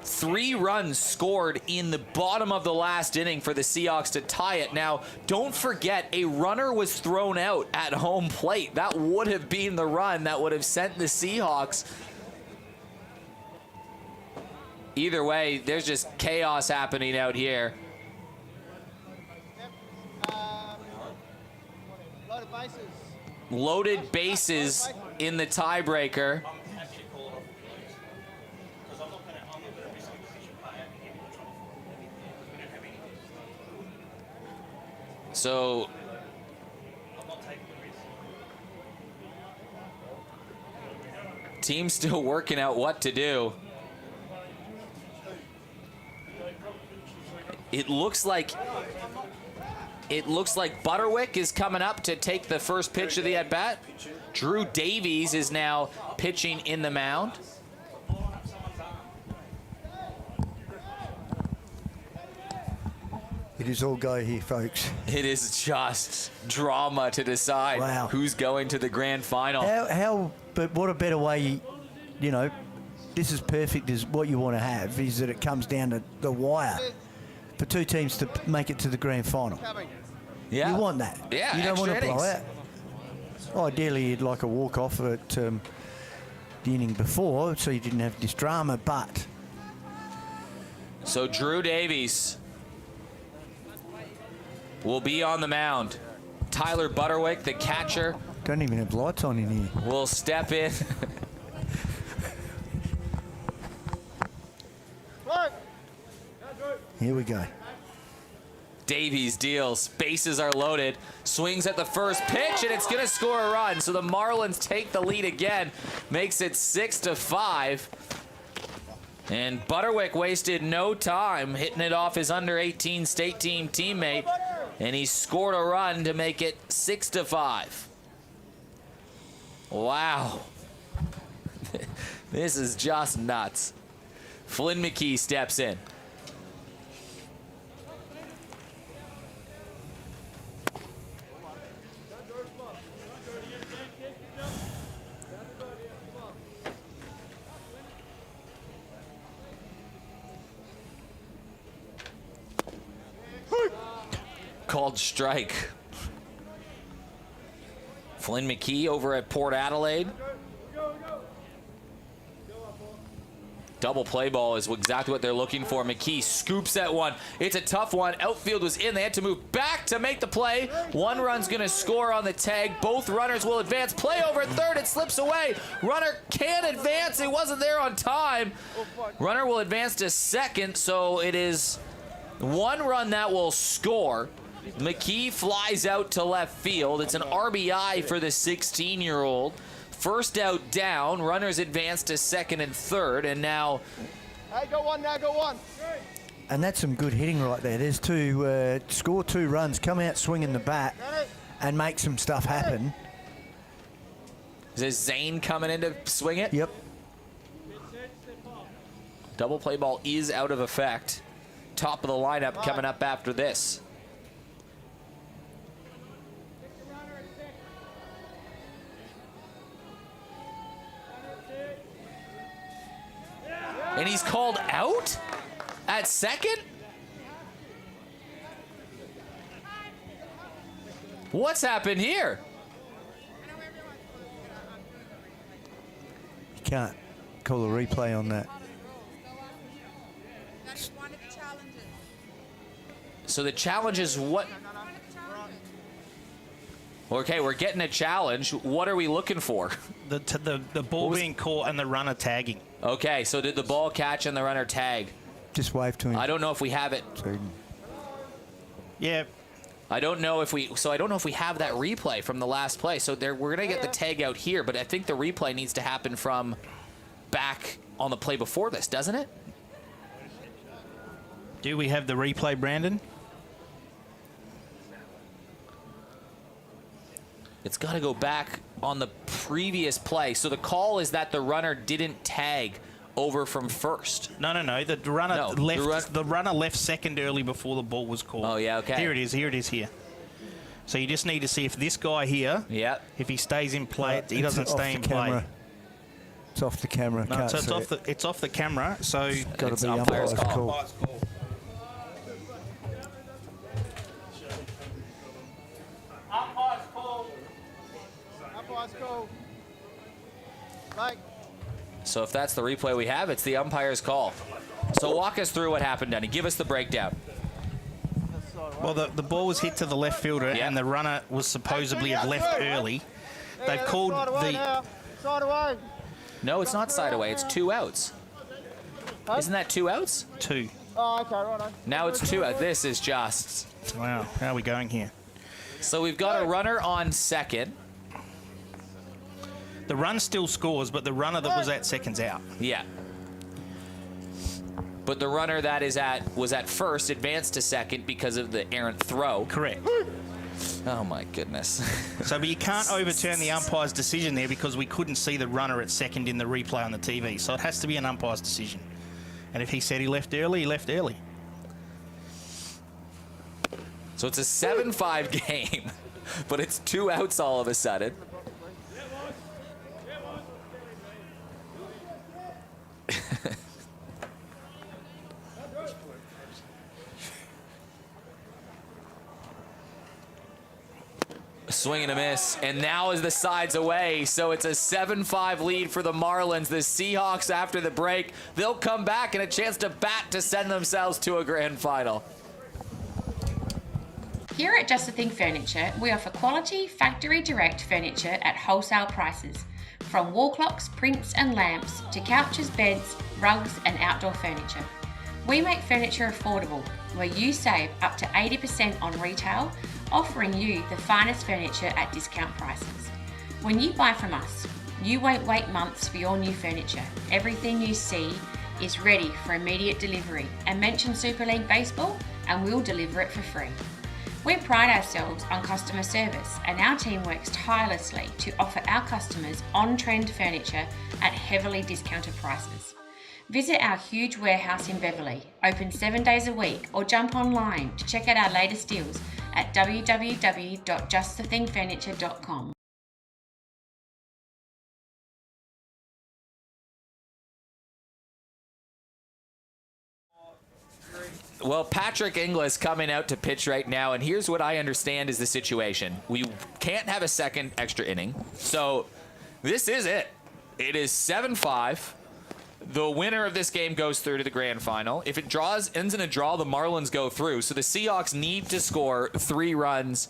3 runs scored in the bottom of the last inning for the Seahawks to tie it. Now, don't forget, a runner was thrown out at home plate. That would have been the run that would have sent the Seahawks. Either way, there's just chaos happening out here. Loaded bases in the tiebreaker. So team's still working out what to do. It looks like Butterwick is coming up to take the first pitch of the at-bat. Drew Davies is now pitching in the mound. It is all go here, folks. It is just drama to decide who's going to the grand final. But what a better way, you know, this is perfect is what you want to have, is that it comes down to the wire for two teams to make it to the grand final. Yeah. You want that. Yeah, you don't want to extra blow innings. out. Ideally, you'd like a walk-off at the inning before, so you didn't have this drama, but... So Drew Davies will be on the mound. Tyler Butterwick, the catcher, Don't even have lights on in here. will step in. Here we go. Davies deals. Bases are loaded. Swings at the first pitch, and it's going to score a run. So the Marlins take the lead again. Makes it 6-5. And Butterwick wasted no time hitting it off his under-18 state team teammate. And he scored a run to make it 6-5. Wow. This is just nuts. Flynn McKee steps in. Called strike. Flynn McKee over at Port Adelaide. Double play ball is exactly what they're looking for. McKee scoops that one. It's a tough one. Outfield was in. They had to move back to make the play. One run's going to score on the tag. Both runners will advance. Play over at third. It slips away. Runner can't advance. It wasn't there on time. Runner will advance to second, so it is one run that will score. McKee flies out to left field. It's an RBI for the 16-year-old. First out down. Runners advance to second and third, and now... Hey, go one now, go one. And that's some good hitting right there. There's two, score two runs, come out swinging the bat, and make some stuff happen. Is this Zane coming in to swing it? Yep. Double play ball is out of effect. Top of the lineup coming up after this. And he's called out at second? What's happened here? You can't call a replay on that. So the challenge is what? Okay, we're getting a challenge. What are we looking for? The ball being caught and the runner tagging. Okay, so did the ball catch and the runner tag? Just wave to him. I don't know if we have it. Yeah. I don't know if we have that replay from the last play. So we're gonna get the tag out here, but I think the replay needs to happen from back on the play before this, doesn't it? Do we have the replay, Brandon? It's got to go back on the previous play. So the call is that the runner didn't tag over from first. No. The runner left. The runner left second early before the ball was called. Oh yeah, okay. Here it is. Here it is. Here. So you just need to see if this guy here. Yeah. If he stays in play, he doesn't stay in play. It's off the camera. No, so it's off the camera. So it's got to be umpire's umpire's call. call. Umpire's call. Umpire's call. Mike. So if that's the replay we have, it's the umpire's call. So walk us through what happened, Danny. Give us the breakdown. Well, the ball was hit to the left fielder, and the runner was supposedly have left early. They've called the... Side away. No, it's not side away. It's 2 outs. Isn't that 2 outs? 2. Oh, okay, righto. Now it's 2 outs. This is just... Wow, how are we going here? So we've got a runner on second. The run still scores, but the runner that was at second's out. Yeah. but the runner that was at first advanced to second because of the errant throw. Correct. Oh my goodness. So, but you can't overturn the umpire's decision there because we couldn't see the runner at second in the replay on the TV. So it has to be an umpire's decision. And if he said he left early, he left early. So it's a 7-5 game, but it's 2 outs all of a sudden. Swing and a miss, and now is the sides away, so it's a 7-5 lead for the Marlins. The Seahawks, after the break, they'll come back and a chance to bat to send themselves to a grand final. Here at Just a Thing Furniture, we offer quality, factory direct furniture at wholesale prices. From wall clocks, prints and lamps to couches, beds, rugs and outdoor furniture. We make furniture affordable, where you save up to 80% on retail, offering you the finest furniture at discount prices. When you buy from us, you won't wait months for your new furniture. Everything you see is ready for immediate delivery, and mention Super League Baseball and we'll deliver it for free. We pride ourselves on customer service, and our team works tirelessly to offer our customers on-trend furniture at heavily discounted prices. Visit our huge warehouse in Beverley, open 7 days a week, or jump online to check out our latest deals at www.justthethingfurniture.com. Well, Patrick Inglis coming out to pitch right now, and here's what I understand is the situation. We can't have a second extra inning, so this is it. It is 7-5. The winner of this game goes through to the grand final. If it ends in a draw, the Marlins go through. So the Seahawks need to score 3 runs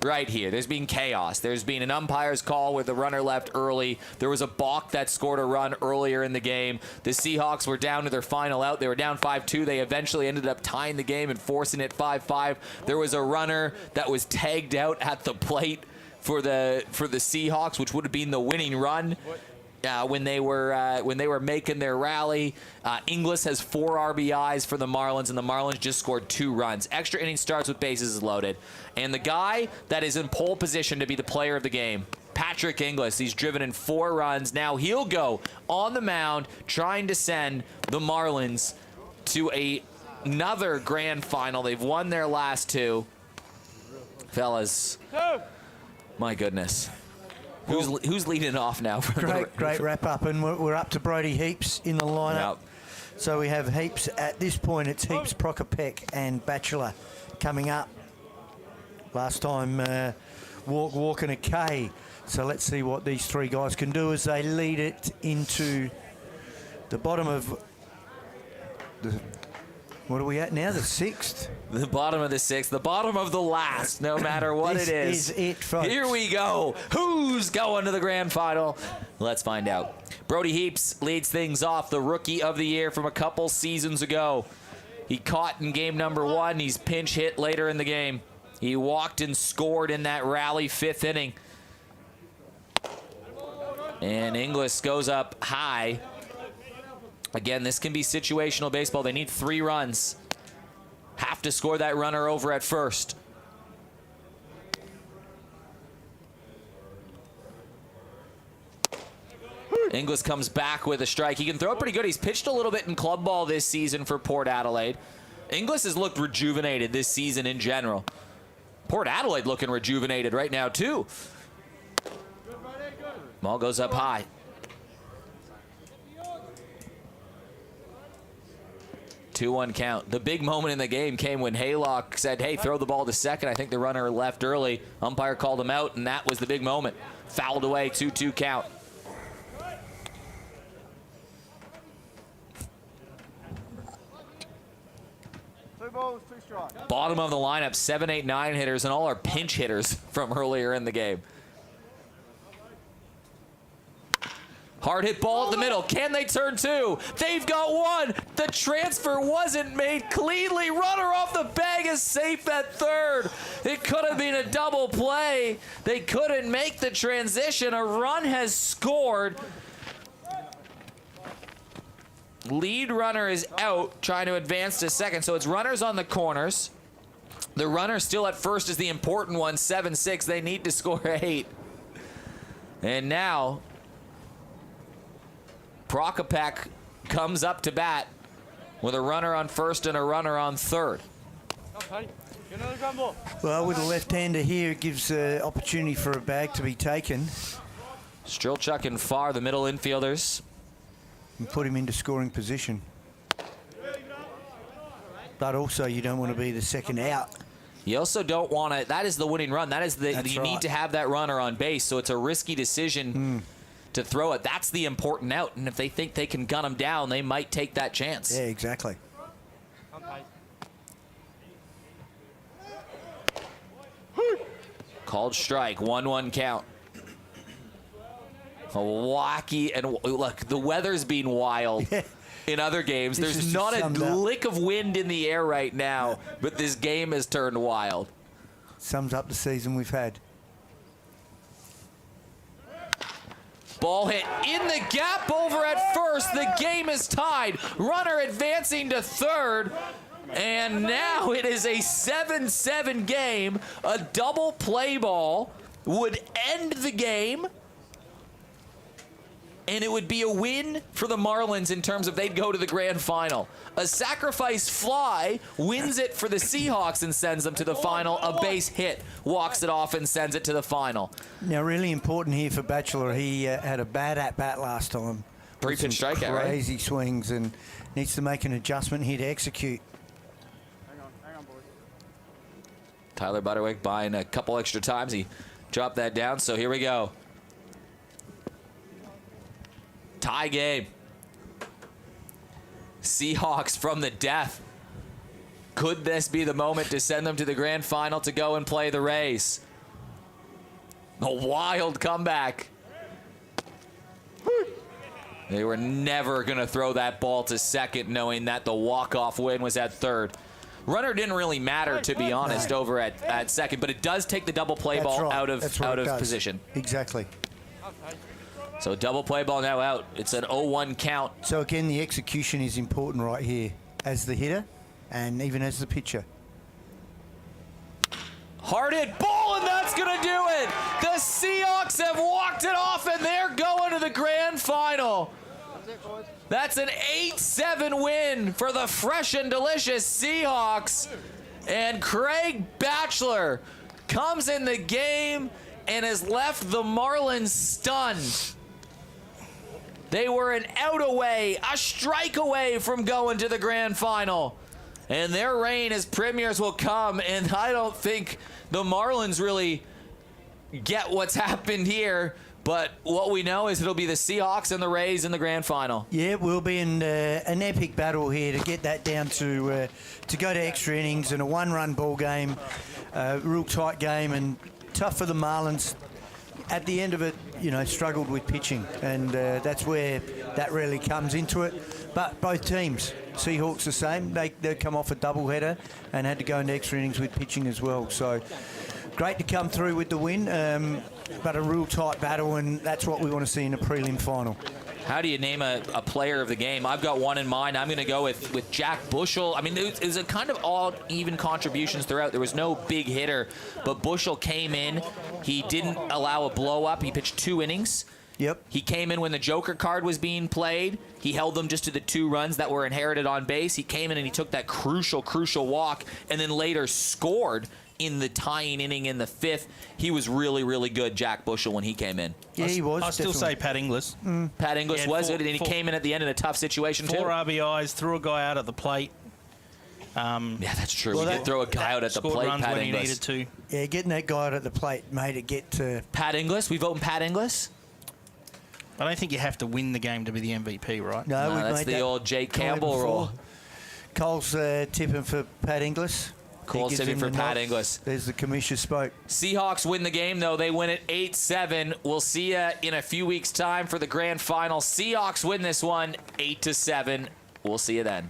right here. There's been chaos. There's been an umpire's call with the runner left early. There was a balk that scored a run earlier in the game. The Seahawks were down to their final out. They were down 5-2. They eventually ended up tying the game and forcing it 5-5. There was a runner that was tagged out at the plate for the Seahawks, which would have been the winning run. When they were making their rally. Inglis has 4 RBIs for the Marlins, and the Marlins just scored 2 runs. Extra inning starts with bases loaded. And the guy that is in pole position to be the player of the game, Patrick Inglis, he's driven in 4 runs. Now he'll go on the mound trying to send the Marlins to another grand final. They've won their last 2. Fellas, my goodness. Who's leading off now? Great wrap up, and we're up to Brody Heaps in the lineup. Yep. So we have Heaps at this point. It's Heaps, Prokopec, and Batchelor coming up. Last time Walk and a K. So let's see what these 3 guys can do as they lead it into the bottom of the. What are we at now? The 6th? The bottom of the 6th. The bottom of the last, no matter what it is. This is it, folks. Here we go. Who's going to the grand final? Let's find out. Brody Heaps leads things off, the rookie of the year from a couple seasons ago. He caught in game number 1. He's pinch hit later in the game. He walked and scored in that rally 5th inning. And Inglis goes up high. Again, this can be situational baseball. They need 3 runs. Have to score that runner over at first. Inglis comes back with a strike. He can throw it pretty good. He's pitched a little bit in club ball this season for Port Adelaide. Inglis has looked rejuvenated this season in general. Port Adelaide looking rejuvenated right now, too. Ball goes up high. Two-one count. The big moment in the game came when Haylock said, hey, throw the ball to second. I think the runner left early. Umpire called him out, and that was the big moment. Fouled away, 2-2 count. Bottom of the lineup, 7, 8, 9 hitters, and all are pinch hitters from earlier in the game. Hard hit ball at the middle. Can they turn 2? They've got 1. The transfer wasn't made cleanly. Runner off the bag is safe at third. It could have been a double play. They couldn't make the transition. A run has scored. Lead runner is out, trying to advance to second. So it's runners on the corners. The runner still at first is the important one, 7-6. They need to score 8. And now, Prokopek comes up to bat with a runner on first and a runner on third. Okay. Get another ground ball. Well, with a left-hander here, it gives opportunity for a bag to be taken. Strilchuk and Farr, the middle infielders. And put him into scoring position. But also, you don't want to be the second out. You also don't want to. That is the winning run. That is the. You need to have that runner on base. So it's a risky decision to throw it. That's the important out. And if they think they can gun him down, they might take that chance. Yeah, exactly. Called strike. 1-1 count. A wacky, and look, the weather's been wild in other games. There's not a lick of wind in the air right now, but this game has turned wild. Sums up the season we've had. Ball hit in the gap over at first. The game is tied. Runner advancing to third. And now it is a 7-7 game. A double play ball would end the game. And it would be a win for the Marlins in terms of they'd go to the grand final. A sacrifice fly wins it for the Seahawks and sends them to the final. A base hit walks it off and sends it to the final. Now, really important here for Batchelor. He had a bad at-bat last time. 3-pitch strikeout, right? Crazy swings, and needs to make an adjustment here to execute. Hang on, boys. Tyler Butterwick buying a couple extra times. He dropped that down, so here we go. Tie game. Seahawks from the death. Could this be the moment to send them to the grand final to go and play the Rays? A wild comeback. They were never going to throw that ball to second, knowing that the walk-off win was at third. Runner didn't really matter, to be honest, over at second, but it does take the double play ball out of position. Exactly. So double play ball now out. It's an 0-1 count. So again, the execution is important right here as the hitter and even as the pitcher. Hard hit ball, and that's going to do it. The Seahawks have walked it off, and they're going to the grand final. That's an 8-7 win for the fresh and delicious Seahawks. And Craig Batchelor comes in the game and has left the Marlins stunned. They were an out away, a strike away from going to the grand final. And their reign as premiers will come, and I don't think the Marlins really get what's happened here. But what we know is it'll be the Seahawks and the Rays in the grand final. Yeah, it will be an epic battle here to get that down to go to extra innings and a one-run ball game, real tight game, and tough for the Marlins. At the end of it, you know, struggled with pitching, and that's where that really comes into it. But both teams, Seahawks the same, they come off a doubleheader and had to go into extra innings with pitching as well. So great to come through with the win, but a real tight battle, and that's what we want to see in a prelim final. How do you name a player of the game? I've got one in mind. I'm going to go with Jack Bushel. I mean, it was a kind of all even contributions throughout. There was no big hitter, but Bushel came in. He didn't allow a blow-up. He pitched 2 innings. Yep. He came in when the Joker card was being played. He held them just to the 2 runs that were inherited on base. He came in and he took that crucial walk, and then later scored in the tying inning in the 5th. He was really, really good, Jack Bushel, when he came in. Yeah, he was. I still say Pat Inglis. Pat Inglis was good, and he came in at the end in a tough situation, too. 4 RBIs, threw a guy out at the plate. Yeah, that's true. Well, we did throw a guy out at the plate, runs Pat when Inglis. He needed to. Yeah, getting that guy out at the plate made it get to... Pat Inglis? We voting Pat Inglis? I don't think you have to win the game to be the MVP, right? No, that's the old Jake Campbell rule. Cole's tipping for Pat Inglis. Cole's tipping for Pat Inglis. There's the commissioner spoke. Seahawks win the game, though. They win it 8-7. We'll see you in a few weeks' time for the grand final. Seahawks win this one 8-7. We'll see you then.